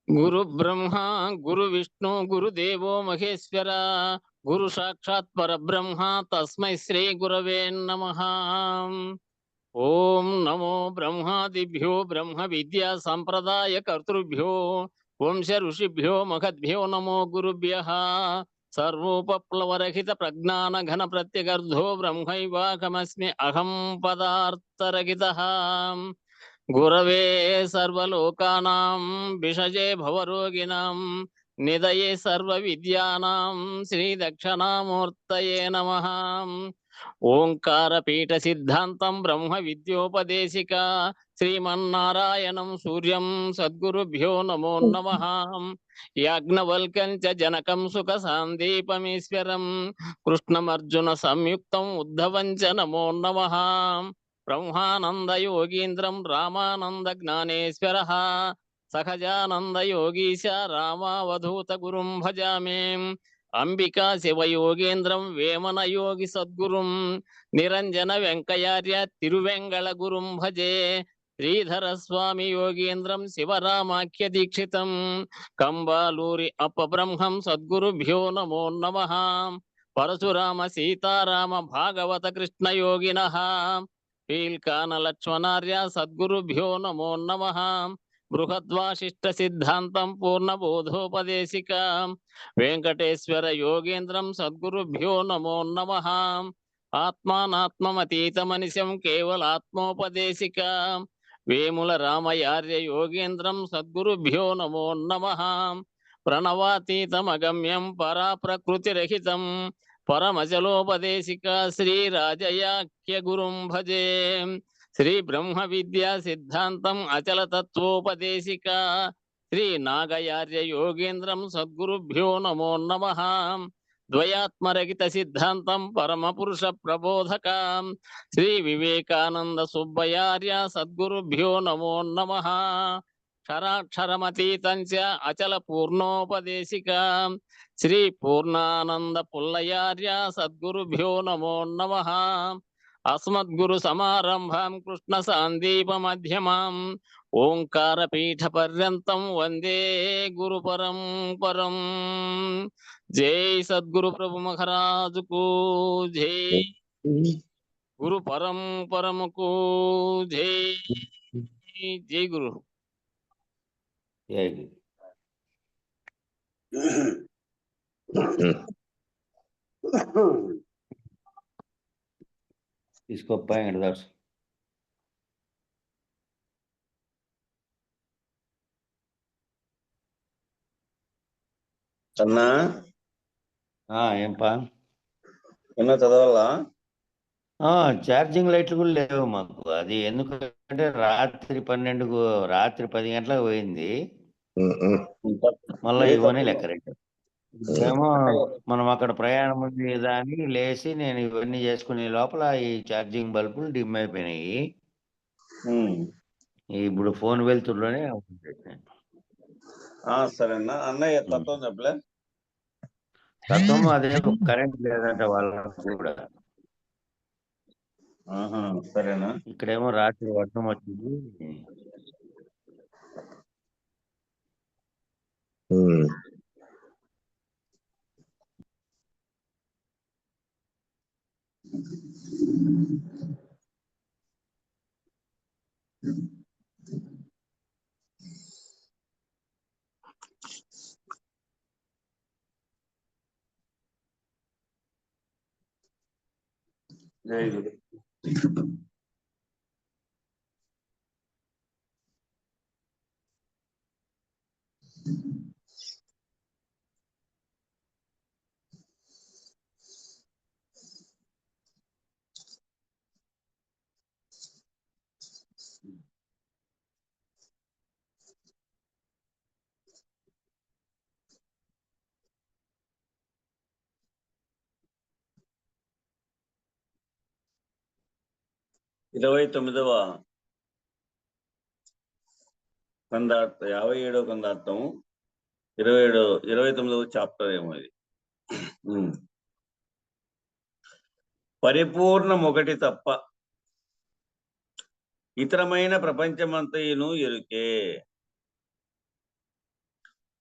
గురు బ్రహ్మ గురు విష్ణు గురుదేవో మహేశ్వర గురు సాక్షాత్ పరబ్రహ్మ తస్మై శ్రీ గురవే నమః. ఓం నమో బ్రహ్మాదిభ్యో బ్రహ్మ విద్యా సంప్రదాయ కర్తృభ్యో వంశ ఋషిభ్యో మహద్భ్యో నమో గురుభ్యః. సర్వోపప్లవరహిత ప్రజ్ఞాన ఘన ప్రత్యగర్ధో బ్రహ్మైవాహమస్మి అహం పదార్థరహితః. గురవే సర్వలోకానాం విషజే భవరోగిణాం నిదయే సర్వ విద్యానాం శ్రీ దక్షిణామూర్తయే నమః. ఓంకార పీఠ సిద్ధాంతం బ్రహ్మ విద్యోపదేశిక శ్రీమన్నారాయణం సూర్యం సద్గురుభ్యో నమో నమః. యాజ్ఞవల్కం చ జనకం సుఖ సాందీపమీశ్వరం కృష్ణమర్జున సంయుక్తం ఉద్ధవం చ నమో నమః. బ్రహ్మానంద యోగీంద్రం రామానంద జ్ఞానేశ్వర సహజానంద యోగీశ రామావధూత గురుం భజామి. అంబికా శివయోగేంద్రం వేమన యోగి సద్గురుం నిరంజన వెంకయార్య తిరువెంగళ గురుం భజే. శ్రీధర స్వామి యోగేంద్రం శివరామాఖ్య దీక్షితం కంబాలూరి అపబ్రహ్మం సద్గురుభ్యో నమో నమః. పరశురామ సీతారామ భాగవత కృష్ణ యోగినః పీల్కాన లక్ష్మణార్య సద్గురుభ్యో నమో నమః. బృహద్వాసిష్ట సిద్ధాంతం పూర్ణబోధోపదేశిక వెంకటేశ్వర యోగేంద్రం సద్గురుభ్యో నమో నమః. ఆత్మానాత్మమతీతమనిశం కేవలాత్మోపదేశిక వేముల రామయార్య యోగేంద్రం సద్గురుభ్యో నమో నమః. ప్రణవాతీతమగమ్యం పరాప్రకృతిరహితం పరమజలోపదేశిక శ్రీరాజయాఖ్య గురుం భజే. శ్రీ బ్రహ్మ విద్యా సిద్ధాంతం అచల తత్వోపదేశిక శ్రీ నాగయార్య యోగేంద్రం సద్గురుభ్యో నమో నమః. ద్వయాత్మరహిత సిద్ధాంతం పరమ పురుష ప్రబోధక శ్రీ వివేకానంద సుబ్బయార్య సద్గురుభ్యో నమో నమః. క్షరాక్షరమతీతం చ అచల పూర్ణోపదేశిక శ్రీ పూర్ణానంద పుల్లయార్య సద్గురుభ్యో నమో నమః. అస్మద్గురు సమారంభాం కృష్ణ సాందీప మధ్యమాం ఓంకార పీఠ పర్యంతం వందే గురు పరంపరం. జై సద్గురు ప్రభు మహారాజుకు జై. గురు పరంపరముకు జై. జై గురు. జై గురు. తీసుకోప్పా వెంకటదాసు. అన్నా ఏంపా ఎన్నో చదవాలా? ఛార్జింగ్ లైట్లు కూడా లేవు మాకు. అది ఎందుకంటే రాత్రి 10 గంటలకు పోయింది. మళ్ళీ ఇవన్నీ లెక్క రేటు ఏమో. మనం అక్కడ ప్రయాణం ఉంది కదా అని లేచి నేను ఇవన్నీ చేసుకునే లోపల ఈ ఛార్జింగ్ బల్బులు డిమ్ అయిపోయినాయి. ఇప్పుడు ఫోన్ వెళ్తుల్లోనే సరేనా అన్నయ్య తత్వం చెప్పలే. తత్వం అదే కరెంట్ లేదంట వాళ్ళకు కూడా. సరేనా. ఇక్కడేమో రాత్రి వర్షం వచ్చింది. జై గురు. ఇరవై 29వ కందార్థం 57వ కందార్థం 29వ చాప్టర్ ఏమో ఇది. పరిపూర్ణం ఒకటి తప్ప ఇతరమైన ప్రపంచమంతయును ఎరుకే.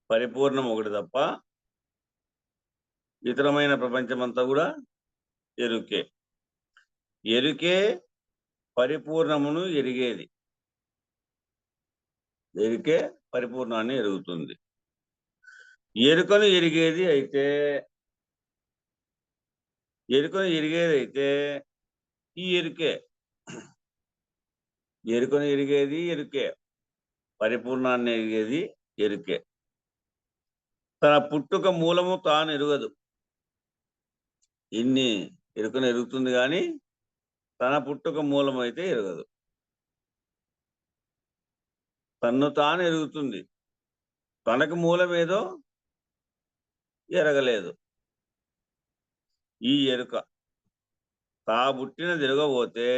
పరిపూర్ణం ఒకటి తప్ప ఇతరమైన ప్రపంచమంతా కూడా ఎరుకే. ఎరుకే పరిపూర్ణమును ఎరిగేది. ఎరుకే పరిపూర్ణాన్ని ఎరుగుతుంది. ఎరుకను ఎరిగేది అయితే ఈ ఎరుకే. ఎరుకను ఎరిగేది ఎరుకే, పరిపూర్ణాన్ని ఎరిగేది ఎరుకే. తన పుట్టుక మూలము తాను ఎరుగదు. ఇన్ని ఎరుకను ఎరుగుతుంది కానీ తన పుట్టుక మూలం అయితే ఎరగదు. తన్ను తాను ఎరుగుతుంది, తనకు మూలమేదో ఎరగలేదు. ఈ ఎరుక తా పుట్టినది ఎరగబోతే,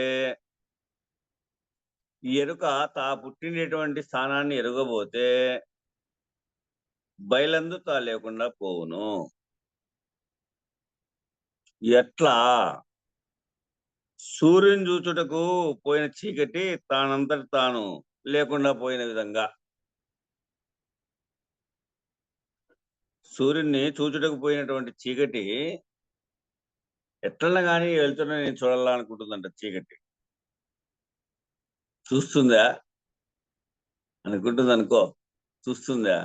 ఈ ఎరుక తా పుట్టినటువంటి స్థానాన్ని ఎరగబోతే బయలందు తా లేకుండా పోవును. ఎట్లా? సూర్యుని చూచుటకు పోయిన చీకటి తానంతటి తాను లేకుండా పోయిన విధంగా, సూర్యుడిని చూచుటకు పోయినటువంటి చీకటి ఎట్లన్నా కానీ వెళ్తున్నా నేను చూడాలనుకుంటుందంట. చీకటి చూస్తుందా అనుకుంటుంది అనుకో, చూస్తుందా,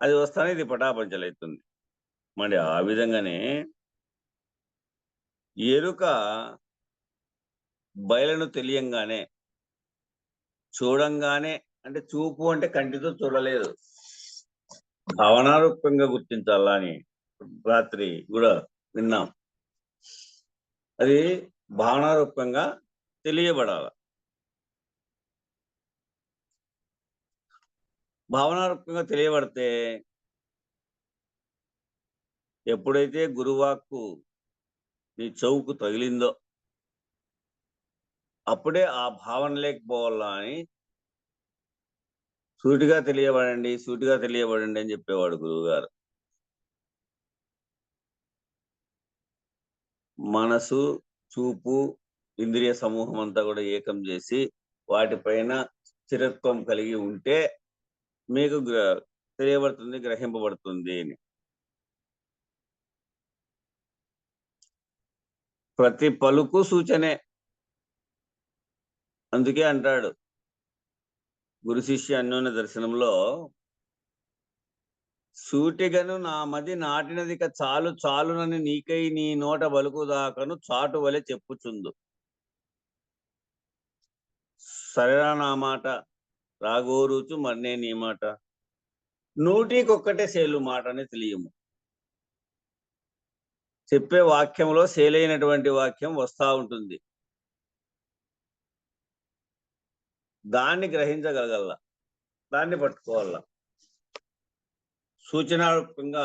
అది వస్తానే ఇది పటాపంచలవుతుంది. మరి ఆ విధంగానే ఎరుక బయలను తెలియంగానే, చూడంగానే, అంటే చూపు అంటే కంటితో చూడలేదు, భావనారూపంగా గుర్తించాలా అని రాత్రి కూడా విన్నాం. అది భావనారూపంగా తెలియబడాల. భావనారూపంగా తెలియబడితే ఎప్పుడైతే గురువాక్కు నీ చౌకు తగిలిందో అప్పుడే ఆ భావన లేకపోవాలా అని సూటిగా తెలియబడండి, సూటిగా తెలియబడండి అని చెప్పేవాడు గురువుగారు. మనసు, చూపు, ఇంద్రియ సమూహం అంతా కూడా ఏకం చేసి వాటిపైన స్థిరత్వం కలిగి ఉంటే మీకు తెలియబడుతుంది, గ్రహింపబడుతుంది అని. ప్రతి పలుకు సూచనే. అందుకే అంటాడు గురు శిష్య అన్యోన్య దర్శనంలో, సూటిగను నా మది నాటినదిక చాలు చాలునని నీకై నీ నోట బలుకుదాకను చాటు వలె చెప్పుచుందు. సరేనా నా మాట, రాగోరుచు మర్నే నీ మాట, నూటికొక్కటే సేలు మాట అని తెలియము. చెప్పే వాక్యంలో సేలైనటువంటి వాక్యం వస్తా ఉంటుంది, దాన్ని గ్రహించగలగల, దాన్ని పట్టుకోవాల. సూచనారూపంగా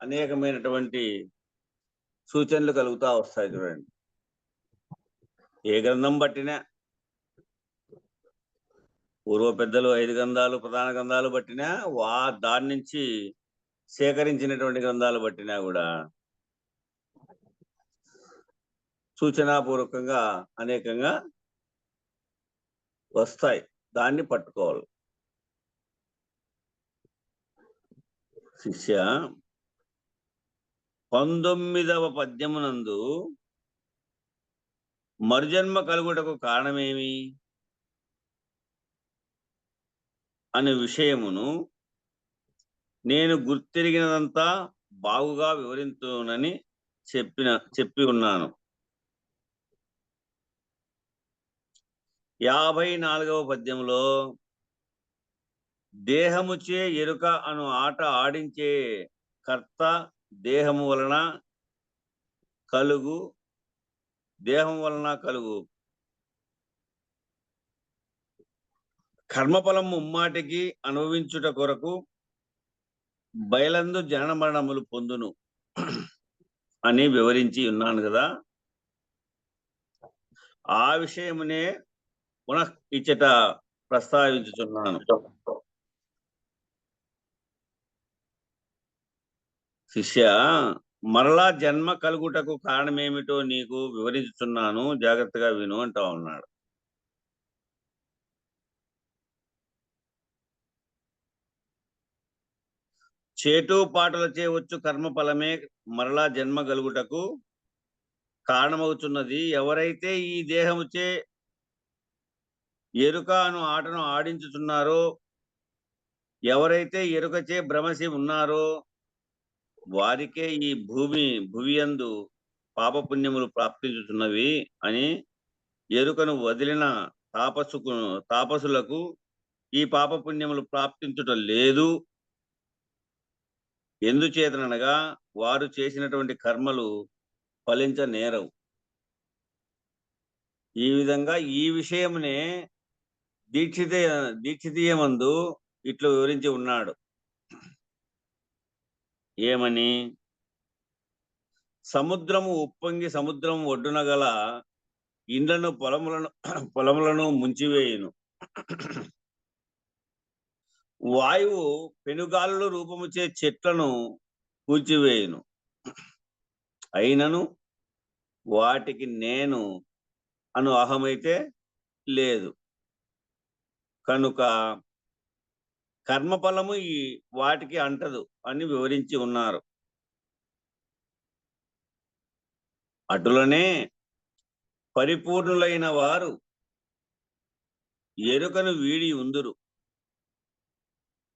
అనేకమైనటువంటి సూచనలు కలుగుతా వస్తాయి. చూడండి, ఏ గ్రంథం బట్టినా, పూర్వ పెద్దలు 5 గ్రంథాలు ప్రధాన గ్రంథాలు బట్టినా, దాని నుంచి సేకరించినటువంటి గ్రంథాలు బట్టినా కూడా సూచనాపూర్వకంగా అనేకంగా వస్తాయి, దాన్ని పట్టుకోవాలి. శిష్య 19వ పద్యమునందు మరుజన్మ కలుగుటకు కారణమేమి అనే విషయమును నేను గుర్తిరిగినదంతా బాగుగా వివరించునని చెప్పి ఉన్నాను. 54వ పద్యంలో దేహముచే ఎరుక అను ఆట ఆడించే కర్త దేహము వలన కలుగు కర్మఫలం ముమ్మాటికి అనుభవించుట కొరకు బయలందు జనన మరణములు పొందును అని వివరించి ఉన్నాను కదా. ఆ విషయమునే పునః ఇచ్చట ప్రస్తావించుచున్నాను. శిష్య, మరలా జన్మ కలుగుటకు కారణమేమిటో నీకు వివరించుతున్నాను, జాగ్రత్తగా విను అంటా ఉన్నాడు. చేటు పాటలచే వచ్చు కర్మ ఫలమే మరలా జన్మ గలుగుటకు కారణమవుతున్నది. ఎవరైతే ఈ దేహముచే ఎరుక అను ఆటను ఆడించుతున్నారో, ఎవరైతే ఎరుకచే భ్రమసి ఉన్నారో వారికే ఈ భువియందు పాపపుణ్యములు ప్రాప్తించుతున్నవి అని ఎరుకను వదిలిన తాపసులకు ఈ పాపపుణ్యములు ప్రాప్తించుట లేదు. ఎందుచేతనగా వారు చేసినటువంటి కర్మలు ఫలించనేరవు. ఈ విధంగా ఈ విషయమునే దీక్షితీయమందు ఇట్లు వివరించి ఉన్నాడు. ఏమని? సముద్రము ఉప్పొంగి సముద్రం ఒడ్డున గల ఇండ్లను పొలములను ముంచివేయును. వాయువు పెనుగాలుల రూపముచే చెట్లను కూల్చివేయును. అయినను వాటికి నేను అను అహమైతే లేదు. కనుక కర్మఫలము వాటికి అంటదు అని వివరించి ఉన్నారు. అటులనే పరిపూర్ణులైన వారు ఎరుకను వీడి ఉందురు.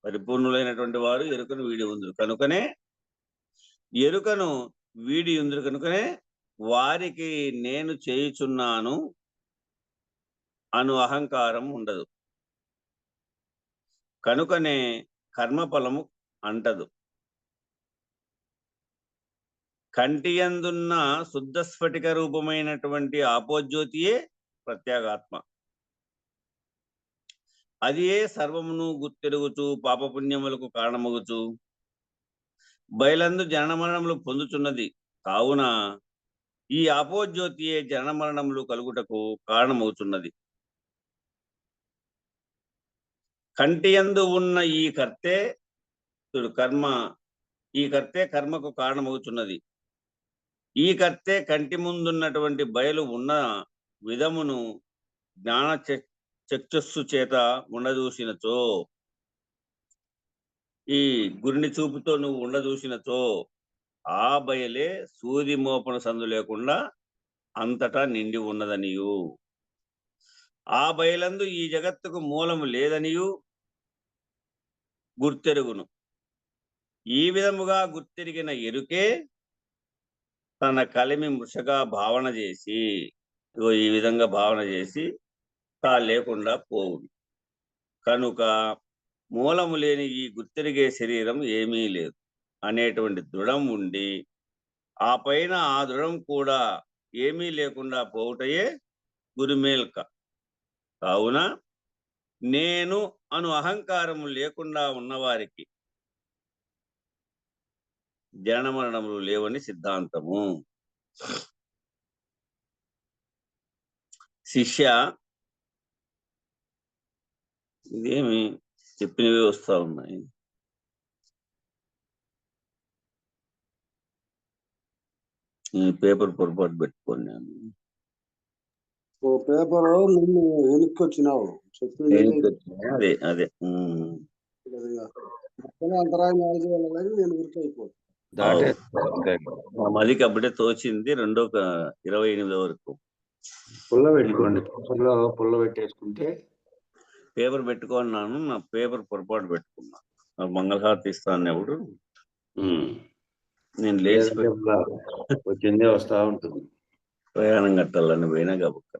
పరిపూర్ణులైనటువంటి వారు ఎరుకను వీడి ఉందురు కనుకనే వారికి నేను చేయుచున్నాను అను అహంకారం ఉండదు. కనుకనే కర్మఫలము అంటదు. కంటియందున్న శుద్ధ స్ఫటిక రూపమైనటువంటి ఆపోజ్యోతియే ప్రత్యేగాత్మ. అదియే సర్వమును గుర్తెరుగుచు పాపపుణ్యములకు కారణమగుచు బయలందు జనన మరణములు పొందుతున్నది. కావున ఈ ఆపోజ్యోతియే జనన మరణములు కలుగుటకు కారణమవుతున్నది. కంటియందు ఉన్న ఈ కర్తే కర్మకు కారణమవుతున్నది. ఈ కర్తే కంటి ముందున్నటువంటి బయలు ఉన్న విధమును జ్ఞాన చక్షుస్సు చేత ఉండదూసినచో, ఈ గురిని చూపుతో నువ్వు ఉండదూసినచో ఆ బయలే సూది మోపన సందు లేకుండా అంతటా నిండి ఉన్నదనియు, ఆ బయలందు ఈ జగత్తుకు మూలము లేదనియు గుర్తెరుగును. ఈ విధముగా గుర్తెరిగిన ఎరుకే తన కలిమి మృషగా భావన చేసి, ఈ విధంగా భావన చేసి తా లేకుండా పోవును. కనుక మూలము లేని ఈ గుర్తెరిగే శరీరం ఏమీ లేదు అనేటువంటి దృఢం ఉండి, ఆ పైన ఆ దృఢం కూడా ఏమీ లేకుండా పోవుటయే గురుమేల్క. కావున నేను అను అహంకారము లేకుండా ఉన్నవారికి జనన మరణములు లేవని సిద్ధాంతము. శిష్య, ఇదేమి చెప్పినవి వస్తా ఉన్నాయి. ఈ పేపర్ పొరపాటు పెట్టుకున్నాను. పేపర్ నిన్ను వెనక్కి వచ్చినావు అదే అదే అంతరాయం వెళ్ళాలని నేను గుర్తయిపోతాను. మదికి అప్పుడే తోచింది 28 వరకు. పుల్ల పెట్టుకోండి. పుల్ల పెట్టేసుకుంటే పేపర్ పెట్టుకున్నాను. నా పేపర్ పొరపాటు పెట్టుకున్నా. మంగళహారతి ఇస్తాను ఎప్పుడు నేను లేచి వచ్చిందే వస్తా ఉంటుంది. ప్రయాణం కట్టాలని పోయినా కాబట్టి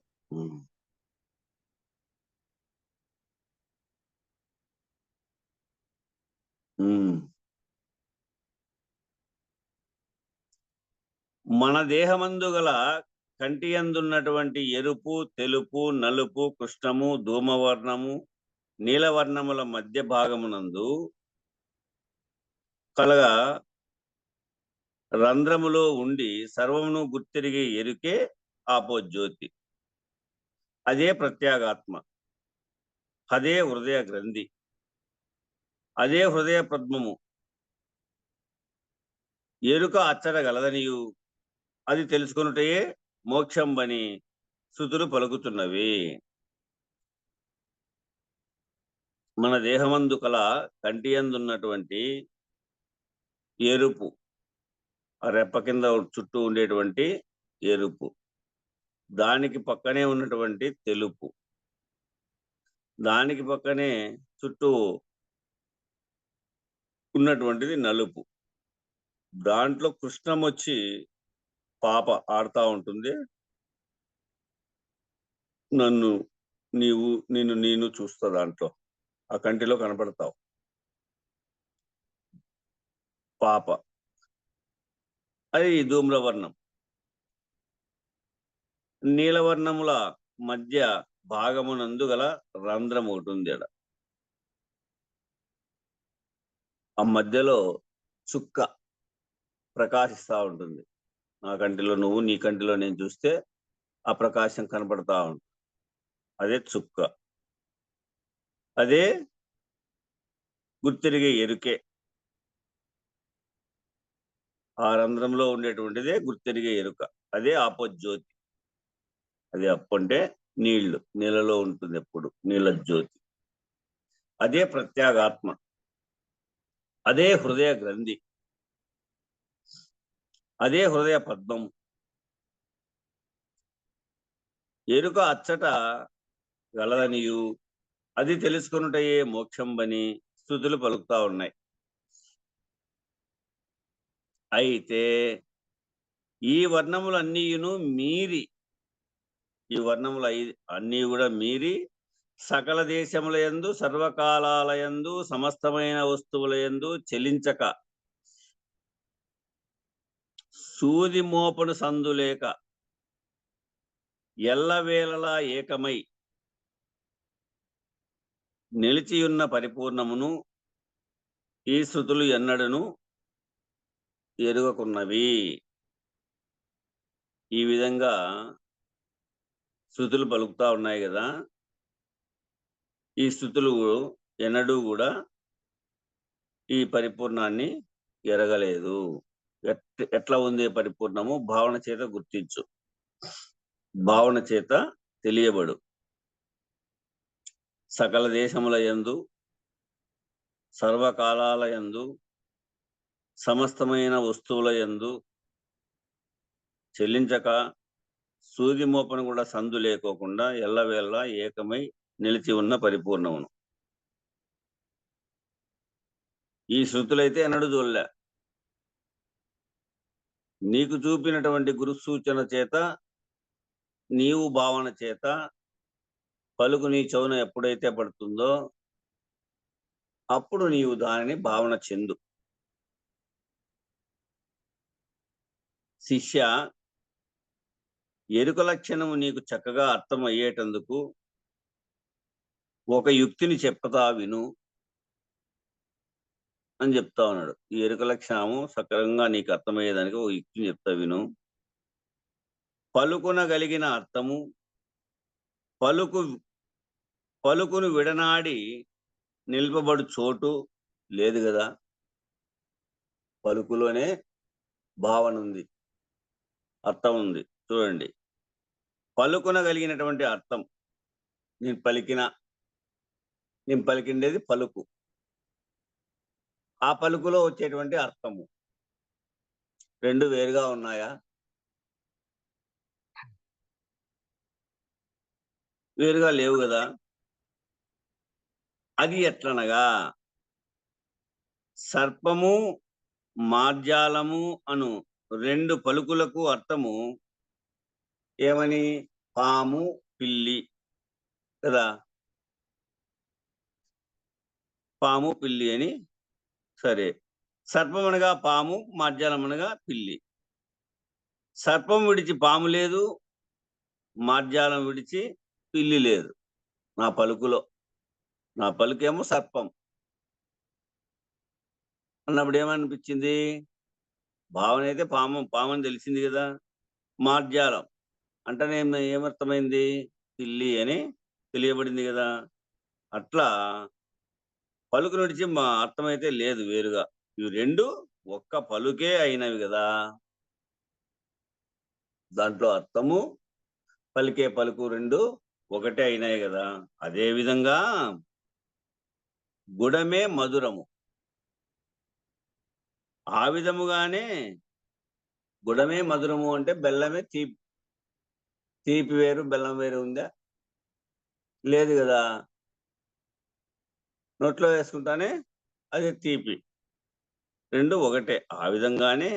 మన దేహమందు గల కంటి అందున్నటువంటి ఎరుపు, తెలుపు, నలుపు, కృష్ణము, ధూమవర్ణము, నీలవర్ణముల మధ్య భాగమునందు కలగా రంధ్రములో ఉండి సర్వమును గుర్తిరిగి ఎరుకే ఆపోజ్యోతి. అదే ప్రత్యేగాత్మ. అదే హృదయ గ్రంథి. అదే హృదయ పద్మము. ఎరుక అచ్చడగలదనియు అది తెలుసుకొనుటయే మోక్షం బని శృతులు పలుకుతున్నవి. మన దేహమందు కల కంటి అందున్నటువంటి ఎరుపు, ఆ రెప్ప కింద చుట్టూ ఉండేటువంటి ఎరుపు, దానికి పక్కనే ఉన్నటువంటి తెలుపు, దానికి పక్కనే చుట్టూ ఉన్నటువంటిది నలుపు. దాంట్లో కృష్ణం వచ్చి పాప ఆడుతా ఉంటుంది. నిన్ను నేను చూస్తా దాంట్లో, ఆ కంటిలో కనపడతావు పాప. అది ధూమ్రవర్ణం. నీలవర్ణముల మధ్య భాగమునందు గల రంధ్రం ఒకటి ఉంది. ఆ మధ్యలో చుక్క ప్రకాశిస్తా ఉంటుంది. నా కంటిలో నువ్వు, నీ కంటిలో నేను చూస్తే ఆ ప్రకాశం కనపడతా ఉంటుంది. అదే చుక్క, అదే గుర్తిరిగే ఎరుకే. ఆ రంధ్రంలో ఉండేటువంటిదే గుర్తిరిగే ఎరుక, అదే ఆపోజ్యోతి. అది అప్పు అంటే నీళ్లు, నీళ్ళలో ఉంటుంది ఎప్పుడు నీళ్ళ జ్యోతి. అదే ప్రత్యేగాత్మ, అదే హృదయ గ్రంథి, అదే హృదయ పద్మం. ఎరుక అచ్చట గలదనియు అది తెలుసుకున్నటయే మోక్షం బని స్తుతులు పలుకుతా ఉన్నాయి. అయితే ఈ వర్ణములన్నీయును మీరి, ఈ వర్ణములు అన్నీ కూడా మీరి సకల దేశములయందు సర్వకాలాలయందు సమస్తమైన వస్తువులయందు చెలించక సూది మోపను సందులేక ఎల్లవేళలా ఏకమై నిలిచియున్న పరిపూర్ణమును ఈ శృతులు ఎన్నడను ఎరుగకున్నవి. ఈ విధంగా శృతులు పలుకుతా ఉన్నాయి కదా, ఈ శృతులు ఎన్నడూ కూడా ఈ పరిపూర్ణాన్ని ఎరగలేదు. ఎట్లా ఉంది పరిపూర్ణము? భావన చేత గుర్తించు, భావన చేత తెలియబడు. సకల దేశముల యందు సర్వకాలాల యందు సమస్తమైన వస్తువుల యందు చెల్లించక సూది మోపను కూడా సందు లేకోకుండా ఎల్లవేళ ఏకమై నిలిచి ఉన్న పరిపూర్ణమును. ఈ శృతులైతే ఎన్నడూ చూడలే. నీకు చూపినటువంటి గురు సూచన చేత, నీవు భావన చేత పలుకు నీ చెవున ఎప్పుడైతే పడుతుందో అప్పుడు నీవు దానిని భావన చెందు. శిష్య, ఎరుక లక్షణము నీకు చక్కగా అర్థం అయ్యేటందుకు ఒక యుక్తిని చెప్తా విను అని చెప్తా ఉన్నాడు. ఈ ఎరుక లక్షణము సక్రమంగా నీకు అర్థమయ్యేదానికి ఒక యుక్తిని చెప్తా విను. పలుకునగలిగిన అర్థము పలుకును విడనాడి నిల్పబడు చోటు లేదు కదా. పలుకులోనే భావన ఉంది, అర్థం ఉంది. చూడండి, పలుకునగలిగినటువంటి అర్థం, నేను పలికిండేది పలుకు, ఆ పలుకులో వచ్చేటువంటి అర్థము రెండు వేరుగా ఉన్నాయా? వేరుగా లేవు కదా. అది ఎట్లనగా, సర్పము మార్జాలము అను రెండు పలుకులకు అర్థము ఏమని? పాము, పిల్లి కదా. పాము, పిల్లి అని. సరే, సర్పం అనగా పాము, మార్జాలం అనగా పిల్లి. సర్పం విడిచి పాము లేదు, మార్జాలం విడిచి పిల్లి లేదు నా పలుకులో. నా పలుకేమో సర్పం అన్నప్పుడు ఏమనిపించింది? భావన అయితే పామని తెలిసింది కదా. మార్జాలం అంటేనే ఏమర్థమైంది? పిల్లి అని తెలియబడింది కదా. అట్లా పలుకు నడిచి మా అర్థమైతే లేదు వేరుగా. ఇవి రెండు ఒక్క పలుకే అయినవి కదా. దాంట్లో అర్థము పలికే పలుకు రెండు ఒకటే అయినాయి కదా. అదే విధంగా గుడమే మధురము, ఆ విధముగానే గుడమే మధురము అంటే బెల్లమే తీపి. తీపి వేరు బెల్లం వేరు ఉందా? లేదు కదా. నోట్లో వేసుకుంటానే అది తీపి, రెండు ఒకటే. ఆ విధంగానే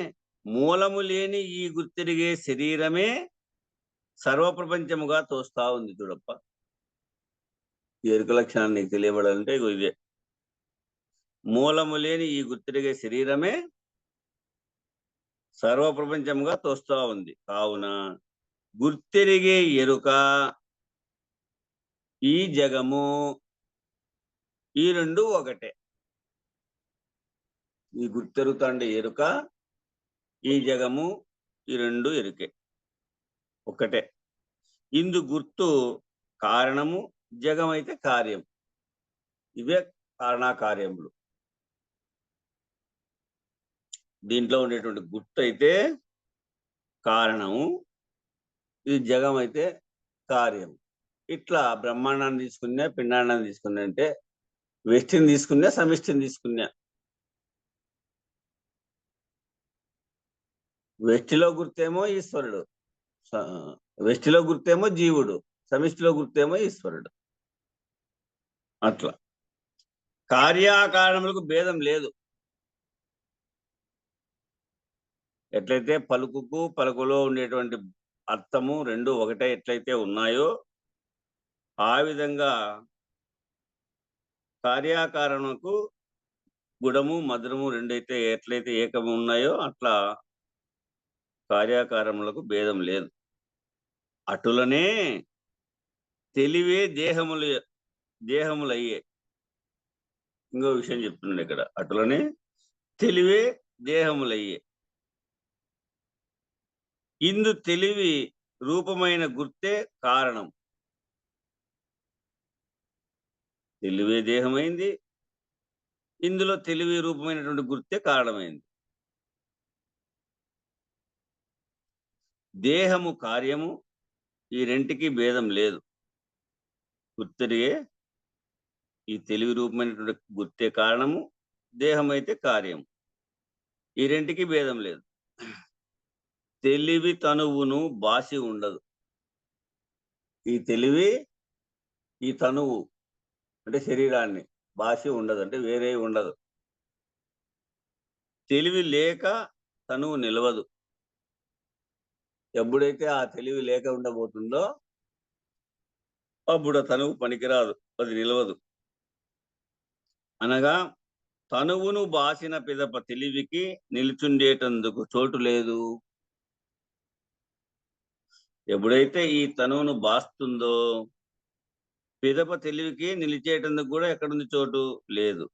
మూలము లేని ఈ గుర్తిరిగే శరీరమే సర్వప్రపంచముగా తోస్తా ఉంది చూడప్ప. ఎరుక లక్షణాన్ని నీకు తెలియబడాలంటే ఇగో ఇదే. మూలము లేని ఈ గుర్తిరిగే శరీరమే సర్వప్రపంచముగా తోస్తా ఉంది. కావున గుర్తెరిగే ఎరుక, ఈ జగము, ఈ రెండు ఒకటే. ఈ గుర్తెరుగుతాండే ఎరుక, ఈ జగము, ఈ రెండు ఎరుకే ఒకటే. ఇందు గుర్తు కారణము, జగమైతే కార్యం. ఇవే కారణాకార్యములు. దీంట్లో ఉండేటువంటి గుర్తు అయితే కారణము, ఇది జగం అయితే కార్యం. ఇట్లా బ్రహ్మాండాన్ని తీసుకున్నా, పిండాండాన్ని తీసుకున్నా, అంటే వ్యష్టిని తీసుకున్నా, సమిష్టిని తీసుకున్నా. వ్యష్టిలో గుర్తేమో ఈశ్వరుడు, వ్యష్టిలో గుర్తేమో జీవుడు, సమిష్టిలో గుర్తేమో ఈశ్వరుడు. అట్లా కార్యాకారణములకు భేదం లేదు. ఎట్లయితే పలుకుకు పలుకులో ఉండేటువంటి అర్థము రెండు ఒకటే ఎట్లయితే ఉన్నాయో, ఆ విధంగా కార్యాకారణకు గుడము మధురము రెండైతే ఎట్లయితే ఏకము ఉన్నాయో, అట్లా కార్యాకారములకు భేదం లేదు. అటులనే తెలివే దేహములయ్యే. ఇంకో విషయం చెప్తున్నాడు ఇక్కడ. అటులనే తెలివే దేహములయ్యే. ఇందు తెలివి రూపమైన గుర్తే కారణం. తెలివే దేహమైంది, ఇందులో తెలివి రూపమైనటువంటి గుర్తే కారణమైంది. దేహము కార్యము, ఈ రెంటికి భేదం లేదు. గుర్తెరిగే ఈ తెలివి రూపమైనటువంటి గుర్తే కారణము, దేహం అయితే కార్యము, ఈ రెంటికి భేదం లేదు. తెలివి తనువును బాసి ఉండదు. ఈ తెలివి ఈ తనువు అంటే శరీరాన్ని బాసి ఉండదు, అంటే వేరే ఉండదు. తెలివి లేక తనువు నిలవదు. ఎప్పుడైతే ఆ తెలివి లేక ఉండబోతుందో అప్పుడు ఆ తనువు పనికిరాదు, అది నిలవదు. అనగా తనువును బాసిన పిదప తెలివికి నిలుచుండేటందుకు చోటు లేదు. ఎప్పుడైతే ఈ తనువును బాస్తుందో పిదప తెలివికి నిలిచేటందుకు కూడా ఎక్కడుంది చోటు లేదు.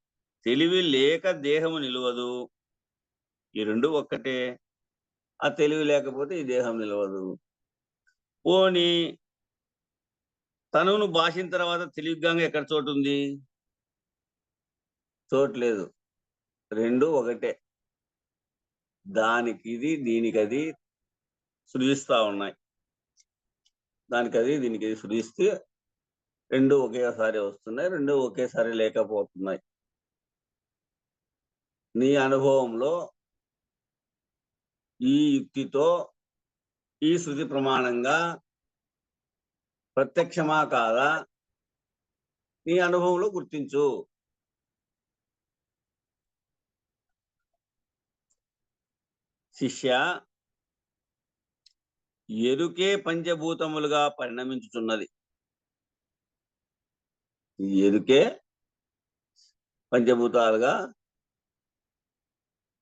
తెలివి లేక దేహము నిలవదు, ఈ రెండు ఒక్కటే. ఆ తెలివి లేకపోతే ఈ దేహం నిలవదు. పోనీ తనువును బాసిన తర్వాత తెలివిగా ఎక్కడ చోటు ఉంది? చోటు లేదు, రెండు ఒకటే. దానికి ఇది దీనికి అది సృజిస్తా ఉన్నాయి. దానికి అది దీనికి ఇది సృజిస్తే రెండు ఒకేసారి వస్తున్నాయి, రెండు ఒకేసారి లేకపోతున్నాయి. నీ అనుభవంలో ఈ యుక్తితో ఈ శృతి ప్రమాణంగా ప్రత్యక్షమా కాదా నీ అనుభవంలో గుర్తించు. శిష్య, ఎరుకే పంచభూతములుగా పరిణమించుచున్నది. ఎరుకే పంచభూతాలుగా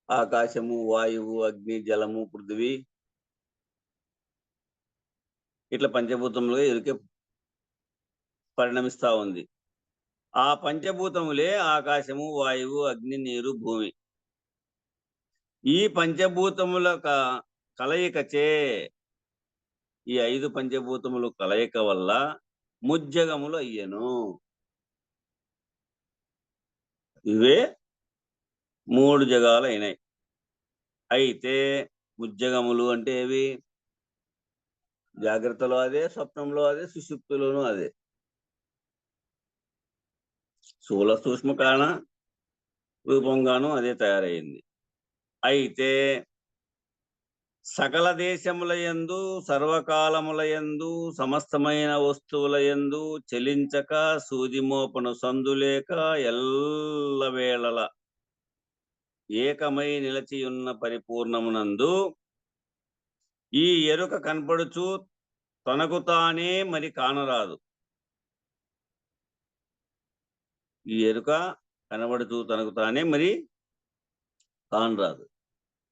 ఆకాశము, వాయువు, అగ్ని, జలము, పృథివీ ఇట్లా పంచభూతములుగా ఎరుకే పరిణమిస్తా ఉంది. ఆ పంచభూతములే ఆకాశము, వాయువు, అగ్ని, నీరు, భూమి. ఈ పంచభూతముల కలయికచే, ఈ 5 పంచభూతములు కలయిక వల్ల ముజ్జగములు అయ్యను. ఇవే 3 జగాలు అయినాయి. అయితే ముజ్జగములు అంటే ఏవి? జాగ్రత్తలో అదే, స్వప్నంలో అదే, సుషుప్తిలోనూ అదే. స్థూల సూక్ష్మ కారణ రూపంగాను అదే తయారైంది. అయితే సకల దేశములయందు సర్వకాలములయందు సమస్తమైన వస్తువులయందు చెలించక సూదిమోపను సందులేక ఎల్లవేళల ఏకమై నిలచియున్న పరిపూర్ణమునందు ఈ ఎరుక కనపడుచు తనకు తానే మరి కానరాదు. ఈ ఎరుక కనబడుచు తనకు తానే మరి కానరాదు.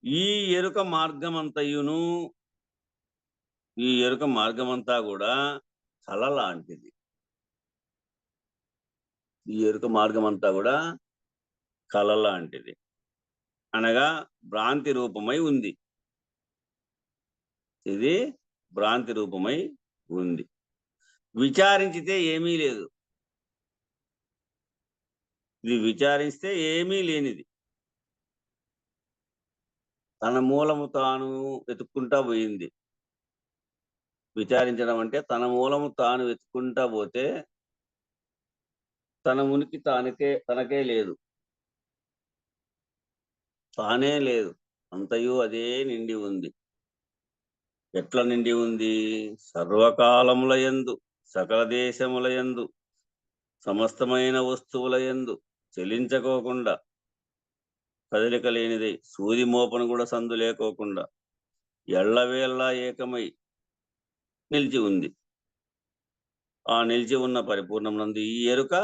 ఈ ఎరుక మార్గమంతయును, ఈ ఎరుక మార్గమంతా కూడా కళ లాంటిది. ఈ ఎరుక మార్గమంతా కూడా కళ లాంటిది, అనగా భ్రాంతి రూపమై ఉంది. ఇది భ్రాంతి రూపమై ఉంది. విచారించితే ఏమీ లేదు. ఇది విచారిస్తే ఏమీ లేనిది. తన మూలము తాను వెతుక్కుంటా పోయింది. విచారించడం అంటే తన మూలము తాను వెతుక్కుంటా పోతే తన ఉనికి తనకే లేదు, తానే లేదు, అంతయు అదే నిండి ఉంది. ఎట్లా నిండి ఉంది? సర్వకాలములయందు సకల దేశములయందు సమస్తమైన వస్తువులయందు చెలించకోకుండా కదలిక లేనిదై సూది మోపను కూడా సందు లేకోకుండా ఎల్లవేళలా ఏకమై నిలిచి ఉంది. ఆ నిలిచి ఉన్న పరిపూర్ణమునందు ఈ ఎరుక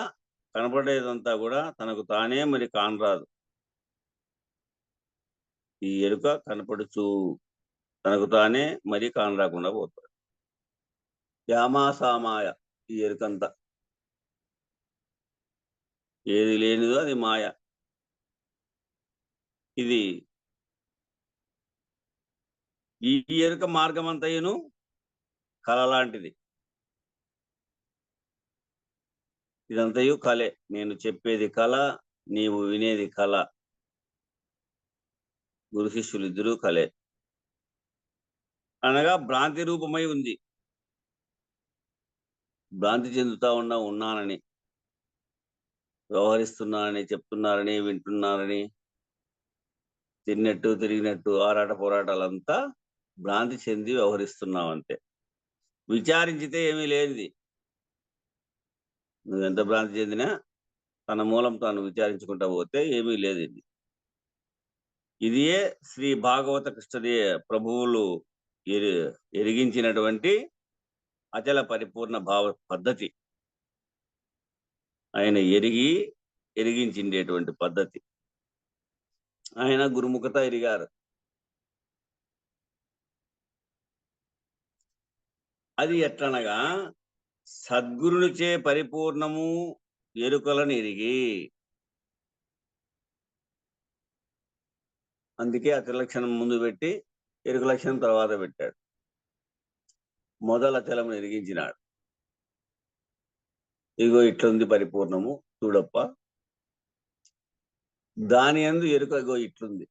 కనపడేదంతా కూడా తనకు తానే మరి కానరాదు. ఈ ఎరుక కనపడుచు తనకు తానే మరి కానరాకుండా పోతాడు. యామాసామాయ ఈ ఎరుకంతా. ఏది లేనిదో అది మాయ. ఇది ఈ ఎరుక మార్గమంతయును కళ లాంటిది. ఇదంతయు కళే. నేను చెప్పేది కళ, నీవు వినేది కళ. గురు శిష్యులు ఇద్దరూ కళే, అనగా భ్రాంతి రూపమై ఉంది. భ్రాంతి చెందుతా ఉన్నానని, వ్యవహరిస్తున్నానని, చెప్తున్నారని, వింటున్నారని, తిన్నట్టు తిరిగినట్టు ఆరాట పోరాటాలంతా భ్రాంతి చెంది వ్యవహరిస్తున్నావు అంతే. విచారించితే ఏమీ లేనిది. నువ్వెంత భ్రాంతి చెందినా తన మూలం తాను విచారించుకుంటా పోతే ఏమీ లేదు. ఇదియే శ్రీ భాగవత కృష్ణదే ప్రభువులు ఎరిగించినటువంటి అచల పరిపూర్ణ భావ పద్ధతి. ఆయన ఎరిగించిండేటువంటి పద్ధతి. ఆయన గురుముఖత ఎరిగారు. అది ఎట్లనగా సద్గురునిచే పరిపూర్ణము ఎరుకలను ఎరిగి. అందుకే అచల లక్షణం ముందు పెట్టి ఎరుక లక్షణం తర్వాత పెట్టాడు. మొదల అచలమును ఎరిగించినాడు. ఇగో ఇట్లుంది పరిపూర్ణము చూడప్ప, దాని యందు ఎరుక ఇగో ఇట్లుంది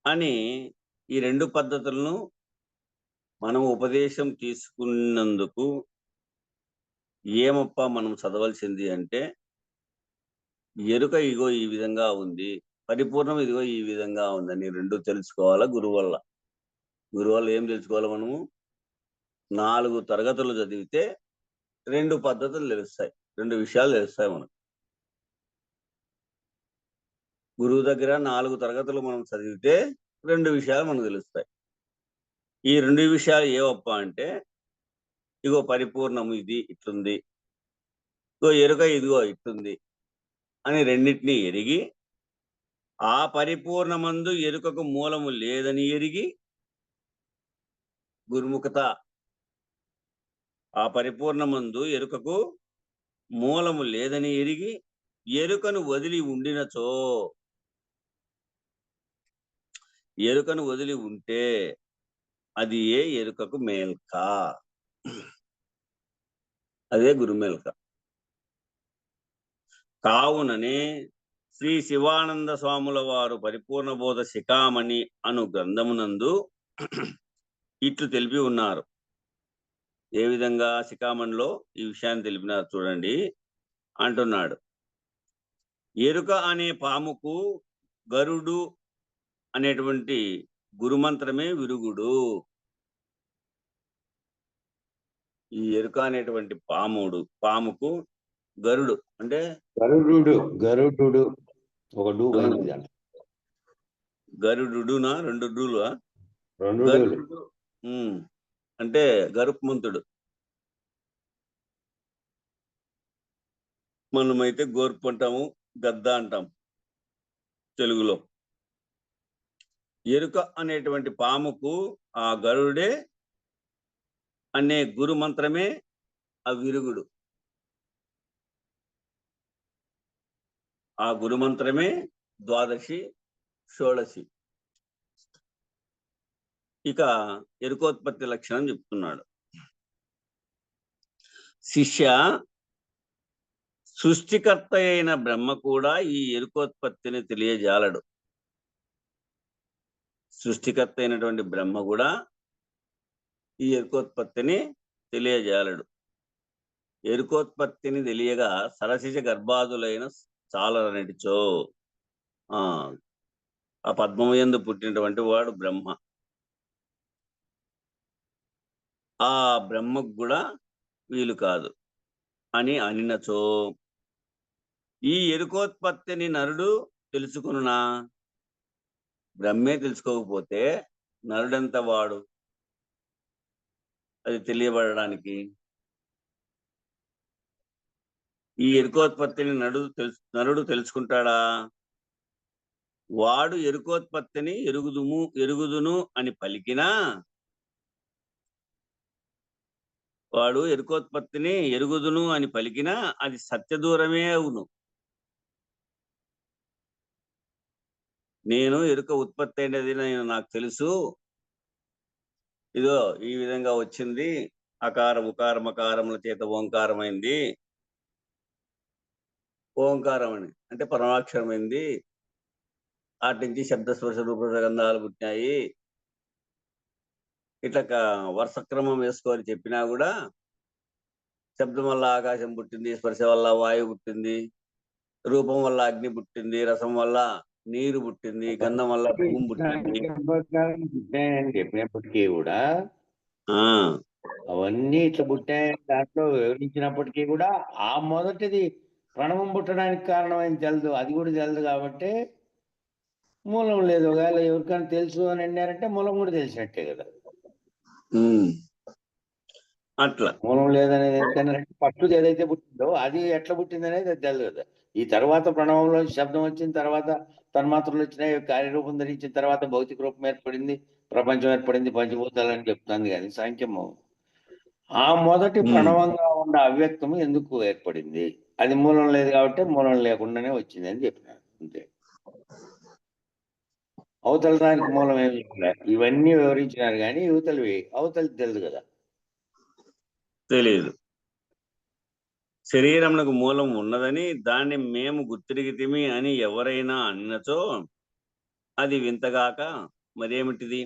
అని ఈ రెండు పద్ధతులను మనం ఉపదేశం తీసుకున్నందుకు ఏమప్ప మనం చదవలసింది అంటే, ఎరుక ఇగో ఈ విధంగా ఉంది, పరిపూర్ణం ఇదిగో ఈ విధంగా ఉందని రెండు తెలుసుకోవాలా గురువు వల్ల. గురువు వల్ల ఏం తెలుసుకోవాలి? మనము 4 తరగతులు చదివితే 2 పద్ధతులు తెలుస్తాయి, 2 విషయాలు తెలుస్తాయి మనకు. గురువు దగ్గర 4 తరగతులు మనం చదివితే 2 విషయాలు మనకు తెలుస్తాయి. ఈ 2 విషయాలు ఏవప్ప అంటే, ఇగో పరిపూర్ణము ఇది ఇట్లుంది, ఇగో ఎరుక ఇదిగో ఇట్లుంది అని రెండింటినీ ఎరిగి, ఆ పరిపూర్ణమందు ఎరుకకు మూలము లేదని ఎరిగి గురుముఖత. ఆ పరిపూర్ణమందు ఎరుకకు మూలము లేదని ఎరిగి ఎరుకను వదిలి ఉండినచో, ఎరుకను వదిలి ఉంటే అది ఏ ఎరుకకు మేల్క, అదే గురుమేల్క. కావుననే శ్రీ శివానంద స్వాముల వారు పరిపూర్ణ బోధ శిఖామణి అను గ్రంథమునందు ఇట్లు తెలిపి ఉన్నారు. ఏ విధంగా శిఖామణిలో ఈ విషయాన్ని తెలిపినారు చూడండి. అంటున్నాడు, ఎరుక అనే పాముకు గరుడు అనేటువంటి గురుమంత్రమే విరుగుడు. ఈ ఎరుక అనేటువంటి పాముకు గరుడు అంటే గరుడు ఒక డూ పోయింది దాంట్లో. గరుడునా 2 డూలు 2 డూలు. గరుడు అంటే గరుత్మంతుడు. మనమైతే గోర్పు అంటాము, గద్ద అంటాం తెలుగులో. ఎరుక అనేటువంటి పాముకు ఆ గరుడే అనే గురు మంత్రమే ఆ విరుగుడు. ఆ గురు మంత్రమే ద్వాదశి షోడశి. ఇక ఎరుకోత్పత్తి లక్షణం చెప్తున్నాడు. శిష్య, సృష్టికర్త అయిన బ్రహ్మ కూడా ఈ ఎరుకోత్పత్తిని తెలియజాలడు. సృష్టికర్త అయినటువంటి బ్రహ్మ కూడా ఈ ఎరుకోత్పత్తిని తెలియజాలడు. ఎరుకోత్పత్తిని తెలియగా సరసిజ గర్భాదులైన చాలనటిచో. ఆ పద్మము యందు పుట్టినటువంటి వాడు బ్రహ్మ. ఆ బ్రహ్మకు కూడా వీలు కాదు అని అనినచో, ఈ ఎరుకోత్పత్తిని నరుడు తెలుసుకునునా? బ్రహ్మే తెలుసుకోకపోతే నరుడెంత వాడు అది తెలియబడడానికి? ఈ ఎరుకోత్పత్తిని నరుడు తెలుసుకుంటాడా? వాడు ఎరుకోత్పత్తిని ఎరుగుదును అని పలికినా, వాడు ఎరుకోత్పత్తిని ఎరుగుదును అని పలికినా అది సత్యదూరమే అవును. నేను ఎరుక ఉత్పత్తి అయినది నాకు తెలుసు, ఇదో ఈ విధంగా వచ్చింది, అకార ఉకార మకారముల చేత ఓంకారమైంది, ఓంకారం అని అంటే పరమాక్షరమైంది, వాటి నుంచి శబ్దస్పర్శ రూపగంధాలు పుట్టినాయి, ఇట్లా వరుసక్రమం వేసుకొని చెప్పినా కూడా శబ్దం వల్ల ఆకాశం పుట్టింది, స్పర్శ వల్ల వాయువు పుట్టింది, రూపం వల్ల అగ్ని పుట్టింది, రసం వల్ల నీరు పుట్టింది, గంధం వల్ల భూమి పుట్టింది పుట్టాయని చెప్పినప్పటికీ కూడా అవన్నీ ఇట్లా పుట్టాయని దాంట్లో వివరించినప్పటికీ కూడా ఆ మొదటిది ప్రణవం పుట్టడానికి కారణమైంది తెలదు, అది కూడా తెలదు. కాబట్టి మూలం లేదు. ఒకవేళ ఎవరికైనా తెలుసు అని అన్నారంటే మూలం కూడా తెలిసినట్టే కదా. అట్లా మూలం లేదనేది ఎందుకన్నారంటే ఫస్ట్ ఏదైతే పుట్టిందో అది ఎట్లా పుట్టింది అనేది అది తెలియదు కదా. ఈ తర్వాత ప్రణవంలో శబ్దం వచ్చిన తర్వాత తన్మాత్రలు వచ్చినాయి, కార్యరూపం ధరించిన తర్వాత భౌతిక రూపం ఏర్పడింది, ప్రపంచం ఏర్పడింది, పంచభూతాలు అని చెప్తుంది. కానీ సాంఖ్యము ఆ మొదటి ప్రణవంగా ఉన్న అవ్యక్తము ఎందుకు ఏర్పడింది? అది మూలం లేదు కాబట్టి మూలం లేకుండానే వచ్చింది అని చెప్పినారు అంతే. అవతల దానికి మూలం ఏమి చెప్పలేదు. ఇవన్నీ వివరించినారు కానీ అవతలి తెలియదు కదా. తెలియదు. శరీరమునకు మూలం ఉన్నదని దాన్ని మేము గుర్తిరిగితిమి అని ఎవరైనా అన్నచో అది వింతగాక మరేమిటిది?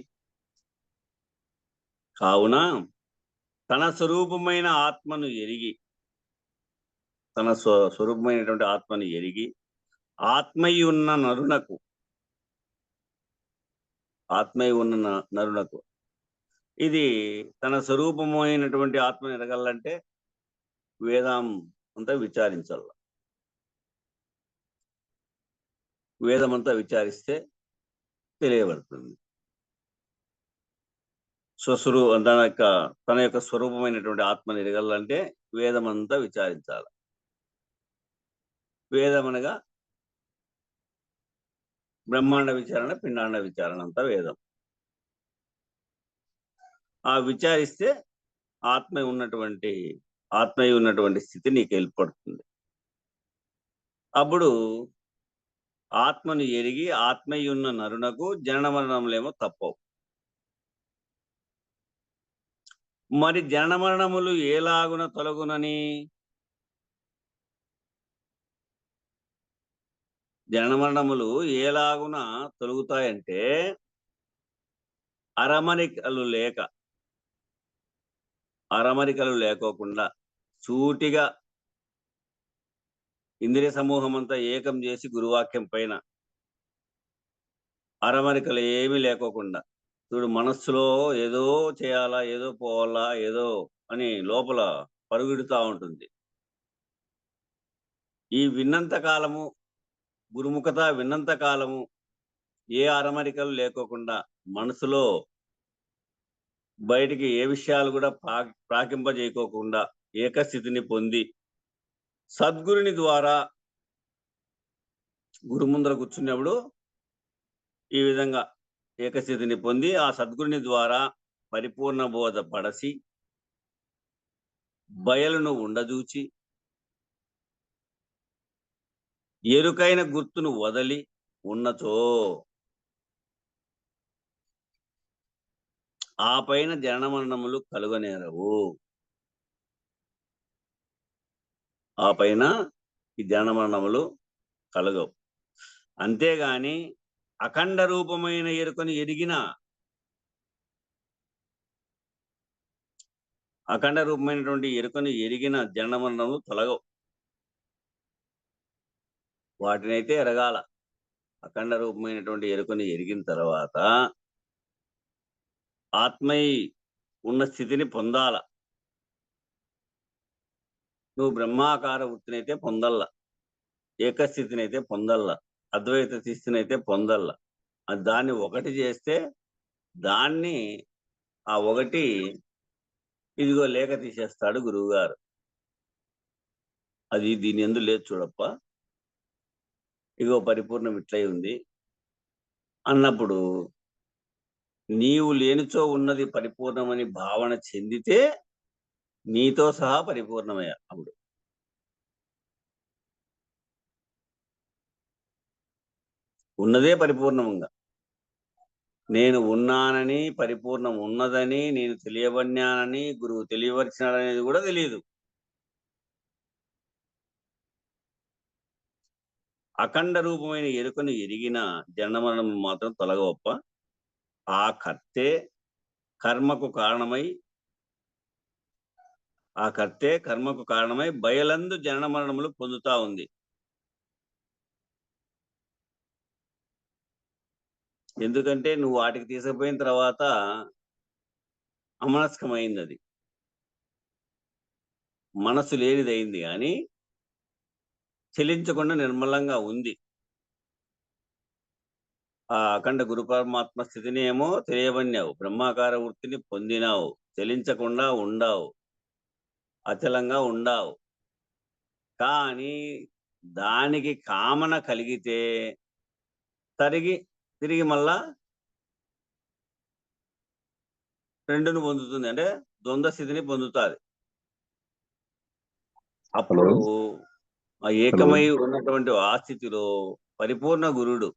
కావున తన స్వరూపమైన ఆత్మను ఎరిగి, తన స్వరూపమైనటువంటి ఆత్మను ఎరిగి ఆత్మయి ఉన్న నరునకు ఇది తన స్వరూపమైనటువంటి ఆత్మను ఎరగాలంటే వేదం అంతా విచారించాల. వేదమంతా విచారిస్తే తెలియబడుతుంది. తన యొక్క స్వరూపమైనటువంటి ఆత్మను ఎరగాలంటే వేదమంతా విచారించాలి. వేదం అనగా బ్రహ్మాండ విచారణ, పిండాండ విచారణ అంతా వేదం. ఆ విచారిస్తే ఆత్మయి ఉన్నటువంటి స్థితి నీకు ఏర్పడుతుంది. అప్పుడు ఆత్మను ఎరిగి ఆత్మయి ఉన్న నరునకు జనన మరణములేమో తప్పవు. మరి జనన మరణములు ఏలాగున తొలగునని? జనన మరణములు ఏలాగున తొలగుతాయంటే అరమరికలు లేకోకుండా సూటిగా ఇంద్రియ సమూహం అంతా ఏకం చేసి గురువాక్యం పైన అరమరికలు ఏమీ లేకోకుండా. చూడు, మనస్సులో ఏదో చేయాలా, ఏదో పోవాలా, ఏదో అని లోపల పరుగుడుతా ఉంటుంది. ఈ విన్నంత కాలము, గురుముఖత విన్నంత కాలము ఏ అరమరికలు లేకోకుండా మనసులో బయటికి ఏ విషయాలు కూడా ప్రాకింపజేయకోకుండా ఏకస్థితిని పొంది సద్గురుని ద్వారా గురు ముందర కూర్చున్నప్పుడు ఈ విధంగా ఏకస్థితిని పొంది ఆ సద్గురుని ద్వారా పరిపూర్ణ బోధ పడసి బయలును ఉండదూచి ఎరుకైన గుర్తును వదలి ఉన్నచో ఆ పైన జనన మరణములు కలుగనేరవు. ఆ పైన ఈ జనన మరణములు కలగవు. అంతేగాని అఖండ రూపమైన ఎరుకను ఎరిగిన, అఖండ రూపమైనటువంటి ఎరుకను ఎరిగిన జనన మరణములు తొలగవు. వాటినైతే ఎరగాల. అఖండ రూపమైనటువంటి ఎరుకను ఎరిగిన తర్వాత ఆత్మై ఉన్న స్థితిని పొందాల. నువ్వు బ్రహ్మాకార వృత్తినైతే పొందల్లా, ఏకస్థితినైతే పొందల్లా, అద్వైత స్థితినైతే పొందల్లా. దాన్ని ఒకటి చేస్తే దాన్ని ఆ ఒకటి ఇదిగో లేక తీసేస్తాడు గురువుగారు. అది దీని ఎందు లేదు చూడప్ప, ఇగో పరిపూర్ణం ఇట్లయి ఉంది అన్నప్పుడు నీవు లేనిచో ఉన్నది పరిపూర్ణమని భావన చెందితే నీతో సహా పరిపూర్ణమయ్యా. అప్పుడు ఉన్నదే పరిపూర్ణంగా, నేను ఉన్నానని, పరిపూర్ణం ఉన్నదని, నేను తెలియబడినానని, గురువు తెలియవరిచినాడనేది కూడా తెలియదు. అఖండ రూపమైన ఎరుకను ఎరిగిన జన్మమరణం మాత్రం తొలగవప్ప. ఆ కర్తే కర్మకు కారణమై బయలందు జనన మరణములు పొందుతా ఉంది. ఎందుకంటే నువ్వు వాటికి తీసుకుపోయిన తర్వాత అమనస్కమైంది, అది మనసు లేనిదైంది, కానీ చెలించకుండా నిర్మలంగా ఉంది. ఆ అఖండ గురు పరమాత్మ స్థితిని ఏమో తెలియబడినావు, బ్రహ్మాకార వృత్తిని పొందినావు, చెలించకుండా ఉండావు, అచలంగా ఉండావు. కానీ దానికి కామన కలిగితే తిరిగి మళ్ళా రెండును పొందుతుంది, అంటే ద్వంద్వ స్థితిని పొందుతుంది. అప్పుడు ఆ ఏకమై ఉన్నటువంటి ఆ స్థితిలో పరిపూర్ణ గురుడు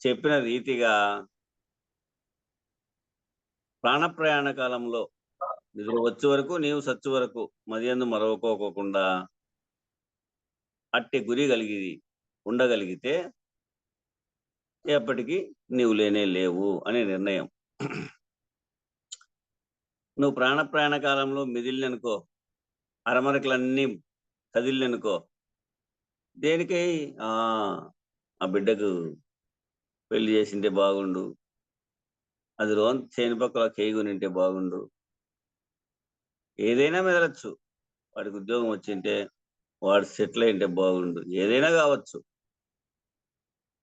చెప్పిన రీతిగా ప్రాణప్రయాణ కాలంలో నిద్ర వచ్చే వరకు నీవు సచ్చు వరకు మదియందు మరవకోకుండా అట్టి గురి ఉండగలిగితే ఎప్పటికీ నీవు లేనే లేవు అనే నిర్ణయం. నువ్వు ప్రాణప్రయాణ కాలంలో మిదిలిననుకో, అరమరకలన్నీ కదిలిననుకో, దేనికై ఆ బిడ్డకు పెళ్లి చేసింటే బాగుండు, అది చేని పక్కల కేగునింటే బాగుండు, ఏదైనా మెదలచ్చు, వాడికి ఉద్యోగం వచ్చింటే, వాడు సెటిల్ అయింటే బాగుండు, ఏదైనా కావచ్చు,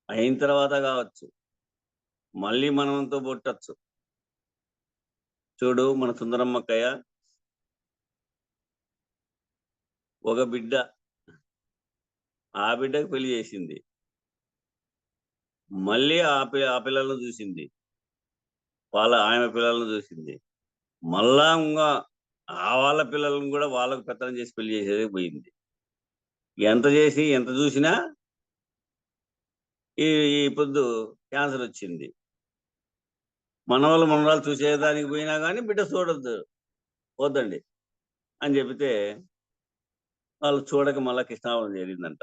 అయిన తర్వాత కావచ్చు, మళ్ళీ మనతో బొట్టచ్చు. చూడు, మన సుందరమ్మక్కయ్య ఒక బిడ్డ, ఆ బిడ్డకు పెళ్లి చేసింది, మళ్ళీ ఆ పిల్లలను చూసింది, ఆమె పిల్లలను చూసింది, మళ్ళా ఇంకా వాళ్ళ పిల్లలను కూడా వాళ్ళకు పెత్తనం చేసి పెళ్లి చేసేది పోయింది. ఎంత చేసి ఎంత చూసినా ఈ పొద్దు క్యాన్సర్ వచ్చింది. మనవరాలు చూసేదానికి పోయినా కానీ బిడ్డ వద్దండి అని చెబితే వాళ్ళు చూడక మళ్ళా కృష్ణావరం జరిగిందంట.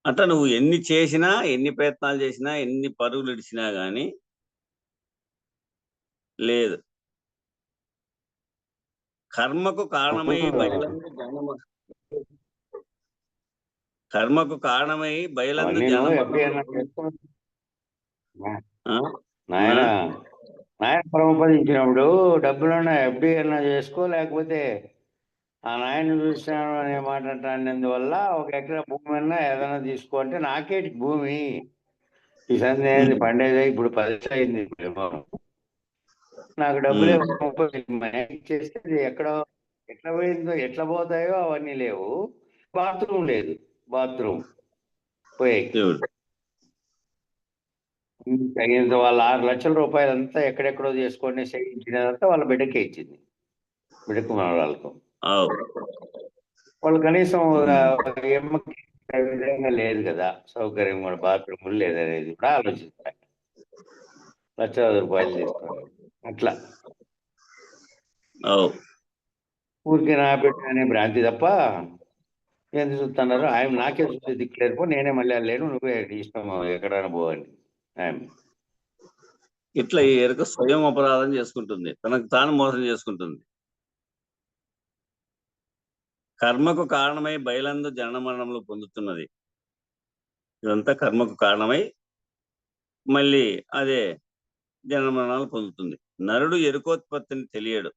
అట్లా నువ్వు ఎన్ని చేసినా, ఎన్ని ప్రయత్నాలు చేసినా, ఎన్ని పరుగులు ఇడిచినా కానీ లేదు. కర్మకు కారణమై బయలందు కర్మకు కారణమై బయలందు నేను జన్మ ఎఫ్డి అన్నా చేసుకుని ఆ? నాయన ఆ? నాయన పరమపదించినప్పుడు డబ్బులన్నా ఎఫ్డి అన్నా చేసుకో, లేకపోతే ఆ నాయన చూస్తాను అనే మాట అంటున్నందువల్ల 1 ఎకరా భూమి అన్నా ఏదైనా తీసుకో అంటే నాకేటి భూమి ఈ సందేహం పండేది ఇప్పుడు 10 అయింది. నాకు డబ్బులే 30 ఇచ్చేస్తే అది ఎట్లా పోయిందో ఎట్లా పోతాయో అవన్నీ లేవు. బాత్రూమ్ లేదు, బాత్రూమ్ పోయాయి. దేవుడు తగినంత వాళ్ళ 6 లక్షల రూపాయలు అంతా ఎక్కడెక్కడో చేసుకొని సేవించినదంతా వాళ్ళ బిడ్డకే ఇచ్చింది, బిడ్డకు మనవాళ్ళకు. అవు. వాళ్ళు కనీసం ఎమ్మకి విధంగా లేదు కదా, సౌకర్యం కూడా బాత్రూమ్ లేదనేది కూడా ఆలోచిస్తారు. లక్షలాది రూపాయలు తీసుకున్నారు అట్లా. అవు. ఊరికే నా బిడ్డ అనే భ్రాంతి తప్ప ఎంత చూస్తున్నారు. ఆయన నాకే చూస్తే దిక్కులేదు, పో నేనే మళ్ళీ లేను, నువ్వే ఇష్టం ఎక్కడైనా పోవండి. ఆయన ఇట్లా ఈ ఎరుక స్వయం అపరాధం చేసుకుంటుంది, తనకు తాను మోసం చేసుకుంటుంది. కర్మకు కారణమై బయలందు జనన మరణములు పొందుతున్నది. ఇదంతా కర్మకు కారణమై మళ్ళీ అదే జనన మరణాలు పొందుతుంది. నరుడు ఎరుకోత్పత్తిని తెలియడు.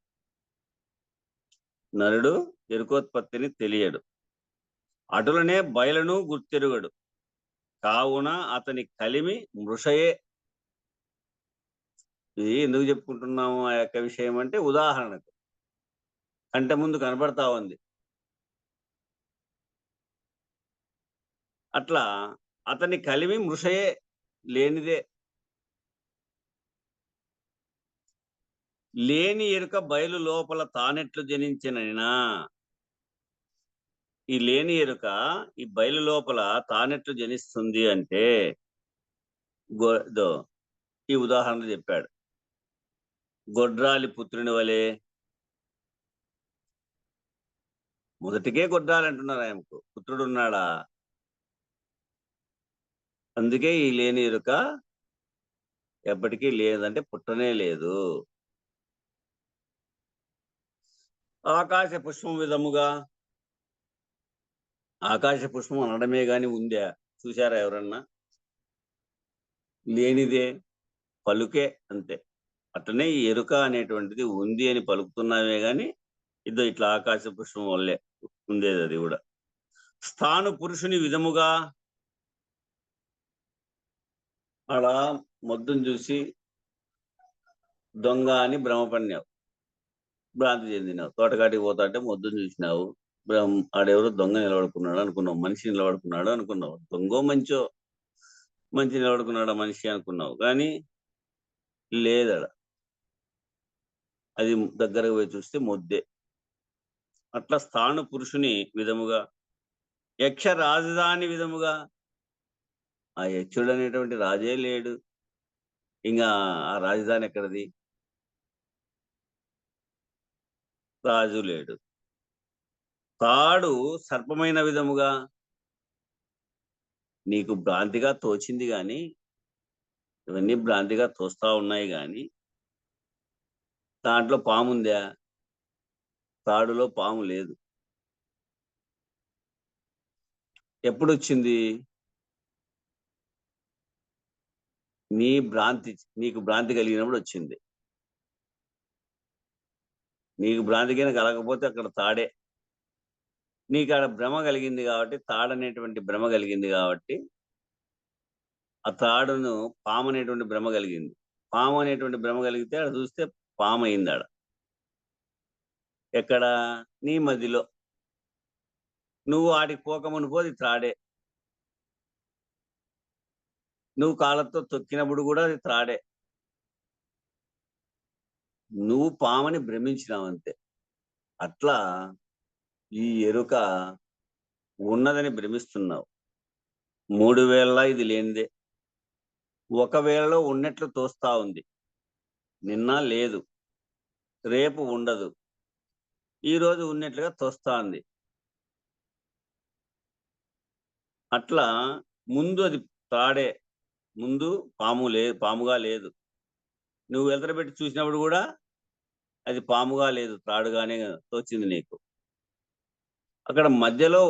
నరుడు ఎరుకోత్పత్తిని తెలియడు, అటులనే బయలను గుర్తెరుగడు. కావున అతని కలిమి మృషయే. ఇది ఎందుకు చెప్పుకుంటున్నాము ఆ యొక్క విషయం అంటే, ఉదాహరణకు కంటి ముందు కనబడతా ఉంది, అట్లా అతని కలిమి మృషయే, లేనిదే. లేని ఎరుక బయలు లోపల తానెట్లు జనించినైనా, ఈ లేని ఎరుక ఈ బయలు లోపల తానెట్లు జనిస్తుంది అంటే ఈ ఉదాహరణ చెప్పాడు. గొడ్రాలి పుత్రుని వలె, మొదటికే గొడ్రాలి అంటున్నారు, ఆయనకు పుత్రుడు ఉన్నాడా? అందుకే ఈ లేని ఎరుక ఎప్పటికీ లేదంటే పుట్టనే లేదు. ఆకాశ పుష్పం విధముగా, ఆకాశ పుష్పం అనడమే గాని ఉందా? చూశారా ఎవరన్నా? లేనిదే, పలుకే అంతే. అట్లనే ఈ ఎరుక అనేటువంటిది ఉంది అని పలుకుతున్నామే గాని ఇట్లా ఆకాశ పుష్పం వల్లే ఉండేది. అది కూడా స్థాను పురుషుని విధముగా, అలా మొద్దును చూసి దొంగ అని భ్రమపడినావు, భ్రాంతి చెందినావు. తోటకాటికి పోతా అంటే మొద్దును చూసినావు, ఆడెవరో దొంగ నిలబడుకున్నాడు అనుకున్నావు, మనిషి నిలబడుకున్నాడు అనుకున్నావు. దొంగో మంచో, మంచి నిలబడుకున్నాడా మనిషి అనుకున్నావు, కానీ లేదడ. అది దగ్గరకు పోయి చూస్తే మొద్దే. అట్లా స్థాను పురుషుని విధముగా, యక్ష రాజధాని విధముగా, ఆ యక్షుడు అనేటువంటి రాజే లేడు, ఇంకా ఆ రాజధాని ఎక్కడది? రాజు లేడు. తాడు సర్పమైన విధముగా, నీకు భ్రాంతిగా తోచింది గాని, ఇవన్నీ భ్రాంతిగా తోస్తా ఉన్నాయి గాని దాంట్లో పాముందా? తాడులో పాము లేదు. ఎప్పుడు వచ్చింది? నీకు భ్రాంతి కలిగినప్పుడు వచ్చింది. నీకు భ్రాంతి కింద కలగకపోతే అక్కడ తాడే. నీకు ఆడ భ్రమ కలిగింది కాబట్టి, తాడనేటువంటి భ్రమ కలిగింది కాబట్టి, ఆ తాడును పాము అనేటువంటి భ్రమ కలిగింది. పాము అనేటువంటి భ్రమ కలిగితే ఆడ చూస్తే పాము అయింది. ఆడ ఎక్కడ? నీ మదిలో. నువ్వు ఆడికి పోకమునుపో అది త్రాడే. నువ్వు కాళ్ళతో తొక్కినప్పుడు కూడా అది త్రాడే. నువ్వు పామని భ్రమించినావు అంతే. అట్లా ఈ ఎరుక ఉన్నదని భ్రమిస్తున్నావు. 3 వేళలా ఇది లేనిదే. ఒకవేళలో ఉన్నట్లు తోస్తా ఉంది. నిన్న లేదు, రేపు ఉండదు, ఈరోజు ఉన్నట్లుగా తోస్తా ఉంది. అట్లా ముందు అది తాడే, ముందు పాముగా లేదు. నువ్వు వెళ్తరబెట్టి చూసినప్పుడు కూడా అది పాముగా లేదు, తాడుగానే తోచింది నీకు. అక్కడ మధ్యలో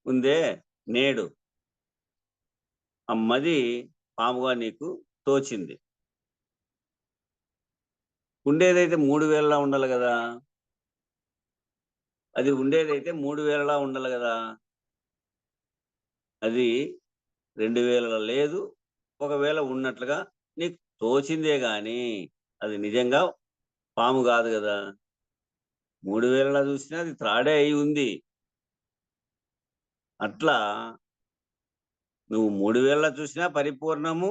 ఉందే నేడు అమ్మది పాముగా నీకు తోచింది. ఉండేదైతే 3000లా ఉండాలి కదా, అది ఉండేదైతే 3000లా ఉండాలి కదా, అది 2000 లేదు. ఒకవేళ ఉన్నట్లుగా నీకు తోచిందే గాని అది నిజంగా పాము కాదు కదా. 3000లా చూసినా అది త్రాడే అయి ఉంది. అట్లా నువ్వు 3000లా చూసినా పరిపూర్ణము,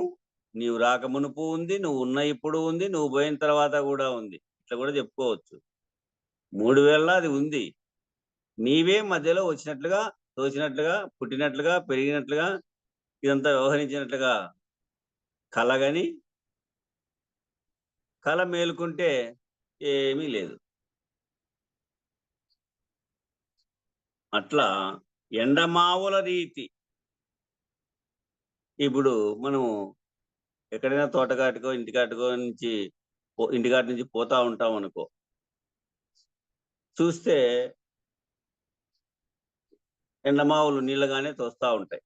నీవు రాక మునుపు ఉంది, నువ్వు ఉన్న ఇప్పుడు ఉంది, నువ్వు పోయిన తర్వాత కూడా ఉంది. ఇట్లా కూడా చెప్పుకోవచ్చు. 3000లా అది ఉంది. నీవే మధ్యలో వచ్చినట్లుగా, తోచినట్లుగా, పుట్టినట్లుగా, పెరిగినట్లుగా, ఇదంతా వ్యవహరించినట్లుగా కలగని, కల మేలుకుంటే ఏమీ లేదు. అట్లా ఎండమావుల రీతి. ఇప్పుడు మనం ఎక్కడైనా తోటకాటికో ఇంటికాటి నుంచి పోతా ఉంటాం అనుకో, చూస్తే ఎండమావులు నీళ్ళగానే తోస్తా ఉంటాయి.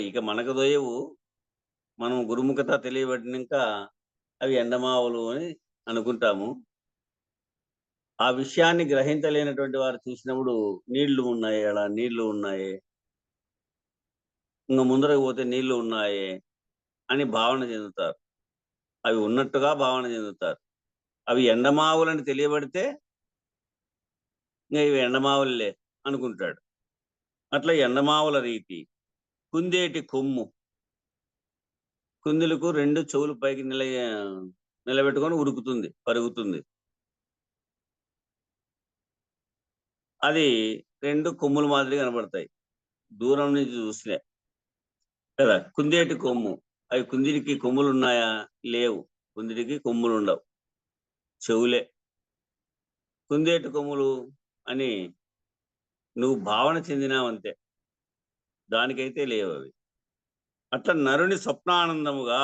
ఇక మనకు దోయవు, మనం గురుముఖత తెలియబడినాక అవి ఎండమావులు అని అనుకుంటాము. ఆ విషయాన్ని గ్రహించలేనటువంటి వారు చూసినప్పుడు నీళ్లు ఉన్నాయి, అలా నీళ్లు ఉన్నాయి, ఇంకా ముందరకు పోతే నీళ్లు ఉన్నాయి అని భావన చెందుతారు. అవి ఉన్నట్టుగా భావన చెందుతారు. అవి ఎండమావులని తెలియబడితే ఇంకా ఇవి ఎండమావులే అనుకుంటాడు. అట్లా ఎండమావుల రీతి. కుందేటి కొమ్ము. కుందులకు 2 చెవులు పైకి నిలబెట్టుకొని ఉరుకుతుంది, పరుగుతుంది. అది 2 కొమ్ముల మాదిరి కనబడతాయి దూరం నుంచి చూసినే కదా. కుందేటి కొమ్ము. అవి కుందిరికి కొమ్ములు ఉన్నాయా? లేవు. కుందిరికి కొమ్ములు ఉండవు, చెవులే. కుందేటి కొమ్ములు అని నువ్వు భావన చెందినావంతే, దానికైతే లేవు అవి. అట్లా నరుని స్వప్నానందముగా.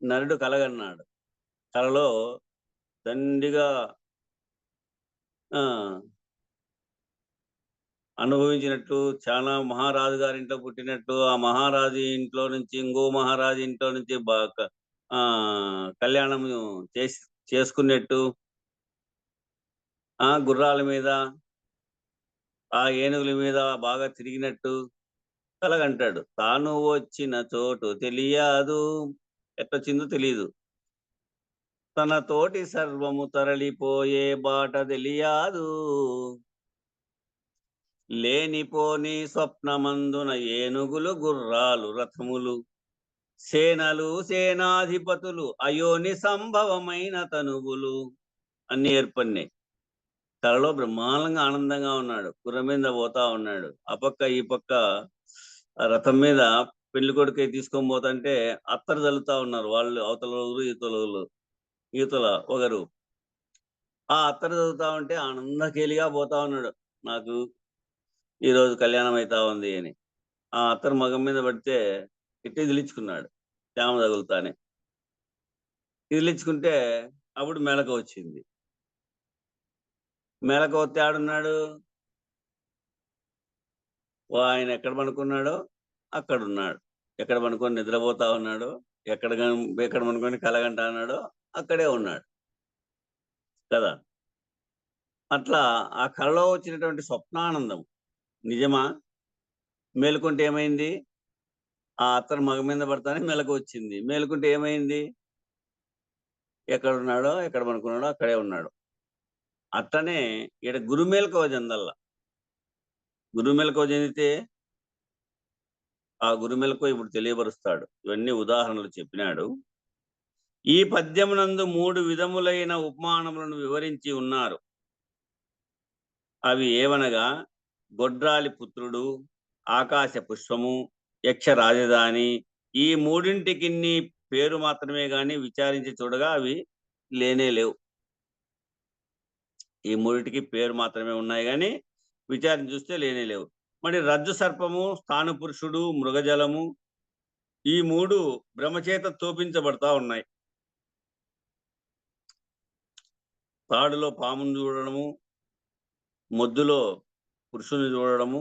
నరుడు కలగన్నాడు. కలలో దండిగా అనుభవించినట్టు, చాలా మహారాజు గారింట్లో పుట్టినట్టు, ఆ మహారాజు ఇంట్లో నుంచి ఇంకో మహారాజు ఇంట్లో నుంచి కళ్యాణం చేసుకున్నట్టు, ఆ గుర్రాల మీద, ఆ ఏనుగుల మీద బాగా తిరిగినట్టు కలగంటాడు. తాను వచ్చిన చోటు తెలియదు, ఎట్టొచ్చిందో తెలియదు. తన తోటి సర్వము తరలిపోయే బాట తెలియదు. లేనిపోని స్వప్నమందున ఏనుగులు, గుర్రాలు, రథములు, సేనలు, సేనాధిపతులు, అయోని సంభవమైన తనువులు అన్ని ఏర్పడినాయి. కలలో బ్రహ్మాండంగా ఆనందంగా ఉన్నాడు. గుర్రం మీద పోతా ఉన్నాడు. ఆ పక్క ఈ పక్క రథం మీద పెళ్లి కొడుకై తీసుకొని పోతుంటే అత్తరు చల్లుతా ఉన్నారు వాళ్ళు, అవతల ఈతల ఒకరు. ఆ అత్తరు చదువుతా ఉంటే ఆనందకేలిగా పోతా ఉన్నాడు. నాకు ఈరోజు కళ్యాణం అవుతా ఉంది అని. ఆ అత్తరు మగం మీద పడితే ఇట్టి ఇదిలించుకున్నాడు, తేమ తగులుతానే. ఇదిలించుకుంటే అప్పుడు మెలకు వచ్చింది. మెలకు వస్తే ఆడున్నాడు, ఆయన ఎక్కడ పనుకున్నాడో అక్కడ ఉన్నాడు. ఎక్కడ పనుకొని నిద్రపోతా ఉన్నాడో, ఎక్కడ పనుకొని కలగంటా ఉన్నాడో అక్కడే ఉన్నాడు కదా. అట్లా ఆ కళలో వచ్చినటువంటి స్వప్నానందం నిజమా? మేలుకుంటే ఏమైంది? ఆ అత్తరు మగ మీద పడతానే మెలకు వచ్చింది. మేలుకుంటే ఏమైంది? ఎక్కడున్నాడో, ఎక్కడ పనుకున్నాడో అక్కడే ఉన్నాడు. అట్లనే ఇక్కడ గురుమేల్కవ చెందల్లా. గురుమేల్కవ చెందితే ఆ గురుమెలకు ఇప్పుడు తెలియపరుస్తాడు. ఇవన్నీ ఉదాహరణలు చెప్పినాడు. ఈ పద్యమునందు 3 విధములైన ఉపమానములను వివరించి ఉన్నారు. అవి ఏవనగా గొడ్రాలి పుత్రుడు, ఆకాశ పుష్పము, యక్ష రాజధాని. ఈ మూడింటికి పేరు మాత్రమే గాని విచారించి చూడగా అవి లేనే లేవు. ఈ మూడింటికి పేరు మాత్రమే ఉన్నాయి కానీ విచారించి చూస్తే లేనే లేవు. మరి రజ్జు సర్పము, స్థాను పురుషుడు, మృగజలము, ఈ 3 బ్రహ్మచేత తోపించబడతా ఉన్నాయి. తాడులో పామును చూడడము, మొద్దులో పురుషుని చూడడము,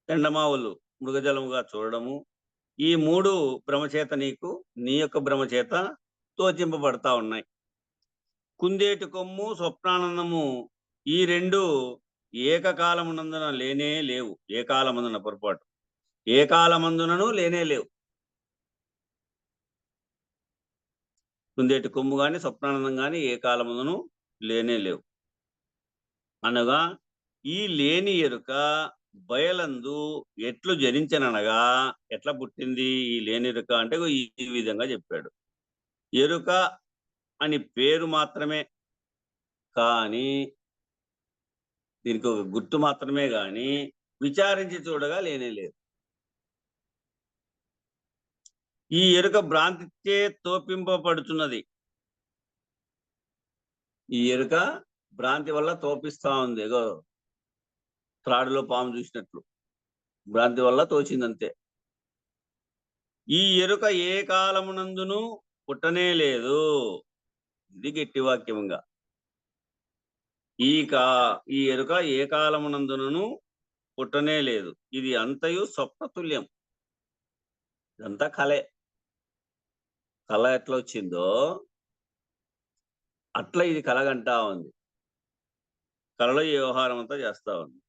ఎండమావులు మృగజలముగా చూడడము, ఈ 3 భ్రమచేత నీకు నీ యొక్క భ్రమచేత తోచింపబడతా ఉన్నాయి. కుందేటి కొమ్ము స్వప్నానందము ఈ 2 ఏకకాలమునందున లేనే లేవు. ఏకాలమందున పొరపాటు, ఏకాలమందునను లేనే లేవు. కుందేటి కొమ్ము గాని స్వప్నానందం గాని ఏ కాలమును లేనే లేవు. అనగా ఈ లేని ఎరుక బయలందు ఎట్లు జరించననగా, ఎట్లా పుట్టింది ఈ లేని ఎరుక అంటే ఈ విధంగా చెప్పాడు. ఎరుక అని పేరు మాత్రమే కానీ, దీనికి ఒక గుర్తు మాత్రమే గాని విచారించి చూడగా లేనే లేదు. ఈ ఎరుక భ్రాంతిచే తోపింపబడుతున్నది. ఈ ఎరుక భ్రాంతి వల్ల తోపిస్తా ఉంది. ఏగో త్రాడులో పాము చూసినట్లు భ్రాంతి వల్ల తోచిందంతే. ఈ ఎరుక ఏ కాలమునందును పుట్టనే లేదు. ఇది గట్టి వాక్యంగా. ఈ ఎరుక ఏ కాలమునందును పుట్టనే లేదు. ఇది అంతయు స్వప్నతుల్యం. ఇదంతా కలే. కళ ఎట్లా వచ్చిందో అట్లా ఇది కలగంటా ఉంది. కళలో ఈ వ్యవహారం అంతా చేస్తా ఉంది.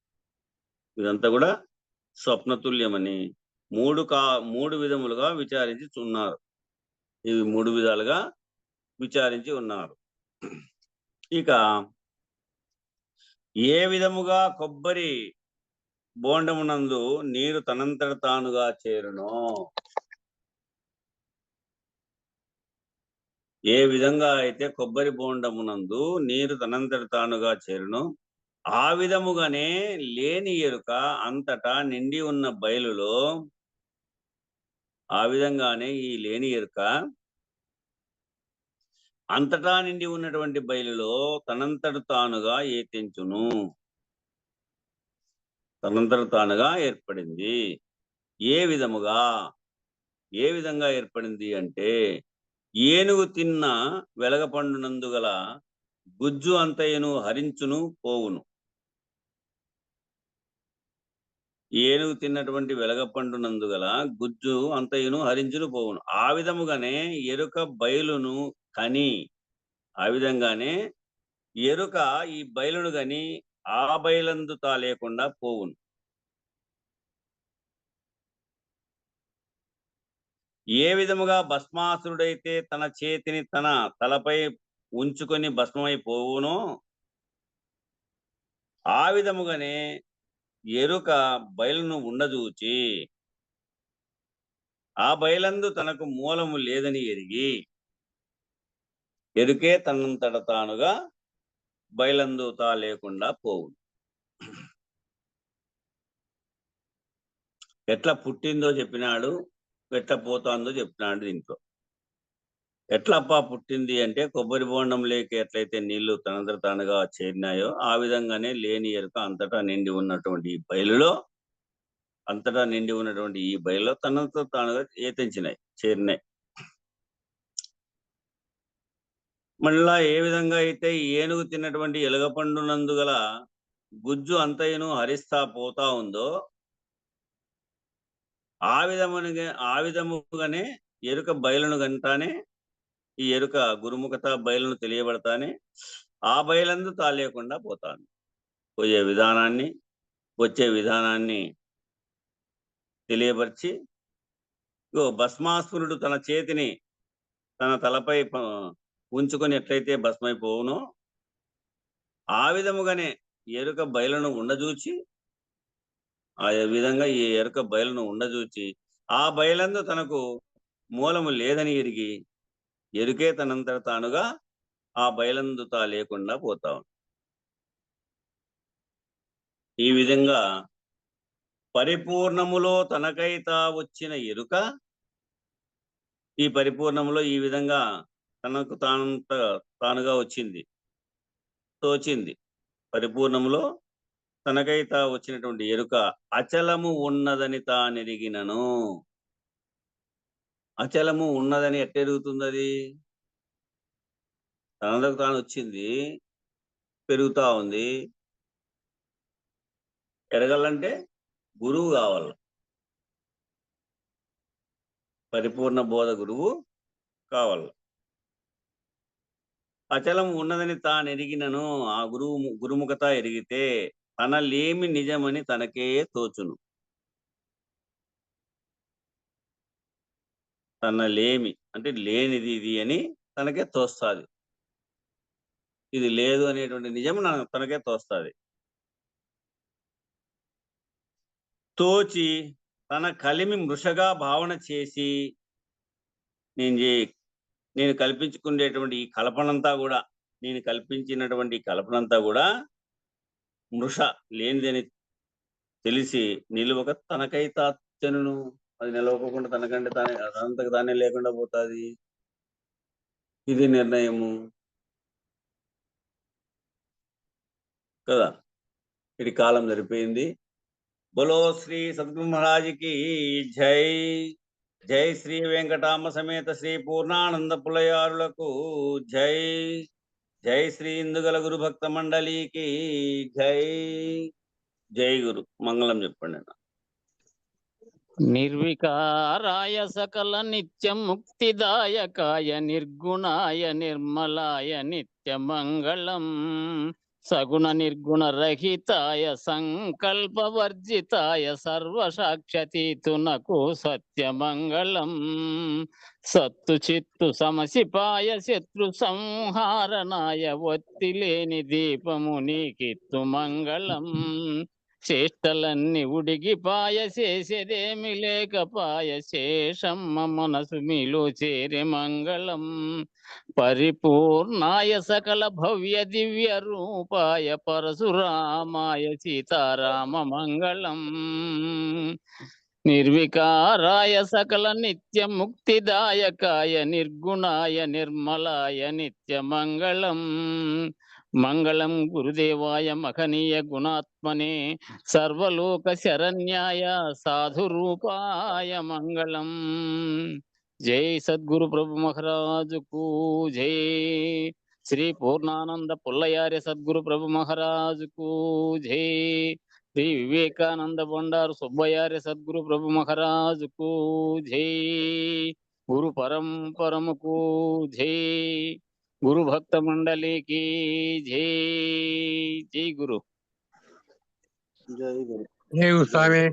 ఇదంతా కూడా స్వప్నతుల్యమని 3 విధములుగా విచారించి ఉన్నారు. ఇవి 3 విధాలుగా విచారించి ఉన్నారు. ఇక ఏ విధముగా కొబ్బరి బోండమునందు నీరు తనంతట తానుగా చేరునో, ఏ విధంగా అయితే కొబ్బరి బోండమునందు నీరు తనంతట తానుగా చేరునో, ఆ విధముగానే లేని ఎరుక అంతటా నిండి ఉన్న బయలులో, ఆ విధంగానే ఈ లేని ఎరుక అంతటా నిండి ఉన్నటువంటి బయలులో తనంతట తానుగా ఏతించును, తనంతట తానుగా ఏర్పడింది. ఏ విధంగా ఏర్పడింది అంటే, ఏనుగు తిన్న వెలగపండునందుగల గుజ్జు అంతయును హరించును పోవును. ఏనుగు తిన్నటువంటి వెలగపండునందుగల గుజ్జు అంతయును హరించును పోవును. ఆ విధముగానే ఎరుక బయలును కని, ఆ విధంగానే ఎరుక ఈ బయలును గని ఆ బయలందు తా లేకుండా పోవును. ఏ విధముగా భస్మాసురుడైతే తన చేతిని తన తలపై ఉంచుకొని భస్మమైపోవునో, ఆ విధముగానే ఎరుక బయలును ఉండజూచి ఆ బయలందు తనకు మూలము లేదని ఎరిగి, ఎరుకే తనంతట తానుగా బయలందు తా లేకుండా పోవును. ఎట్లా పుట్టిందో చెప్పినాడు, ఎట్లా పోతాందో చెప్పినాడు. దీంట్లో ఎట్లప్ప పుట్టింది అంటే, కొబ్బరి బోండం లేక ఎట్లయితే నీళ్లు తనంతట తానుగా చేరినాయో, ఆ విధంగానే లేని ఎరుక అంతటా నిండి ఉన్నటువంటి ఈ బయలులో, తనంతట తానుగా ఏతించినాయి, చేరినాయి. మళ్ళా ఏ విధంగా అయితే ఏనుగు తిన్నటువంటి ఎలుగపండునందు గల గుజ్జు అంతయును హరిస్తా పోతా ఉందో, ఆ విధముగానే ఎరుక బయలును గంటానే, ఈ ఎరుక గురుముఖత బయలును తెలియబడతానే ఆ బయలందు తా లేకుండా పోతాను. పోయే విధానాన్ని, వచ్చే విధానాన్ని తెలియపరిచి, భస్మాసురుడు తన చేతిని తన తలపై ఉంచుకొని ఎట్లయితే భస్మైపోవునో, ఆ విధముగానే ఎరుక బయలును ఉండజూచి, ఆ విధంగా ఈ ఎరుక బయలును ఉండజూచి ఆ బయలందు తనకు మూలము లేదని ఎరిగి, ఎరుకే తనంతట తానుగా ఆ బయలందు తా లేకుండా పోతాం. ఈ విధంగా పరిపూర్ణములో తనకై తా వచ్చిన ఎరుక, ఈ పరిపూర్ణములో ఈ విధంగా తనకు తానుగా వచ్చింది, తోచింది. పరిపూర్ణములో తనకై తా వచ్చినటువంటి ఎరుక అచలము ఉన్నదని తానెరిగినను. అచలము ఉన్నదని ఎట్టెరుగుతుంది? అది తనకు తాను వచ్చింది, పెరుగుతా ఉంది, ఎరగాలంటే గురువు కావాలి, పరిపూర్ణ బోధ గురువు కావాలి. అచలం ఉన్నదని తాను ఎరిగినను ఆ గురుముఖత ఎరిగితే తన లేమి నిజమని తనకే తోచును. తన లేమి అంటే లేనిది ఇది అని తనకే తోస్తాది. ఇది లేదు అనేటువంటి నిజం తనకే తోస్తాది. తోచి తన కలిమి మృషగా భావన చేసి నేను కల్పించుకునేటువంటి ఈ కల్పనంతా కూడా, నేను కల్పించినటువంటి ఈ కల్పనంతా కూడా మృష లేనిదని తెలిసి నిలువక తనకై తాత్యను. అది నిలవకుండా తనకంటే తానే అదంతకు తానే లేకుండా పోతాది. ఇది నిర్ణయము కదా. ఇది కాలం సరిపోయింది. బోలో శ్రీ సద్గురు మహారాజుకి జై. జై శ్రీ వెంకటామ సమేత శ్రీ పూర్ణానంద పులయారులకు జై. జై శ్రీ ఇందుగల గురు భక్త మండలికి జై. జై గురు. మంగళం చెప్పండి. నిర్వికారాయ సకల నిత్య ముక్తిదాయకాయ నిర్గుణాయ నిర్మలాయ నిత్య మంగళం సగుణ నిర్గుణ రహితాయ సంకల్పవర్జితాయ సర్వసాక్షతీతునకు సత్యమంగళం సత్తు చిత్తు సమసిపాయ శత్రు సంహారణాయ ఒత్తిలేని దీపము నీకిత్తు మంగళం చేష్టలన్నీ ఉడిగిపాయ చేసేదేమి లేకపాయ శేషమ్మ మనసు మీలో చేరి మంగళం పరిపూర్ణాయ సకల భవ్య దివ్య రూపాయ పరశురామాయ సీతారామ మంగళం నిర్వికారాయ సకల నిత్య ముక్తిదాయకాయ నిర్గుణాయ నిర్మలాయ నిత్య మంగళం మంగళం గురుదేవాయ మహనీయ గుణాత్మనే సర్వలోక శరణ్యాయ సాధురూపాయ మంగళం. జై సద్గురు ప్రభు మహారాజుకు జై. శ్రీ పూర్ణానంద పుల్లయార్య సద్గురు ప్రభు మహారాజుకు జై. శ్రీ వివేకానంద బండారు సుబ్బయార్య సద్గురు ప్రభు మహారాజుకు జై. గురు పరంపరముకు జై. గురు భక్త మండలికి జై. జై గురు. జై గురు. జై స్వామి.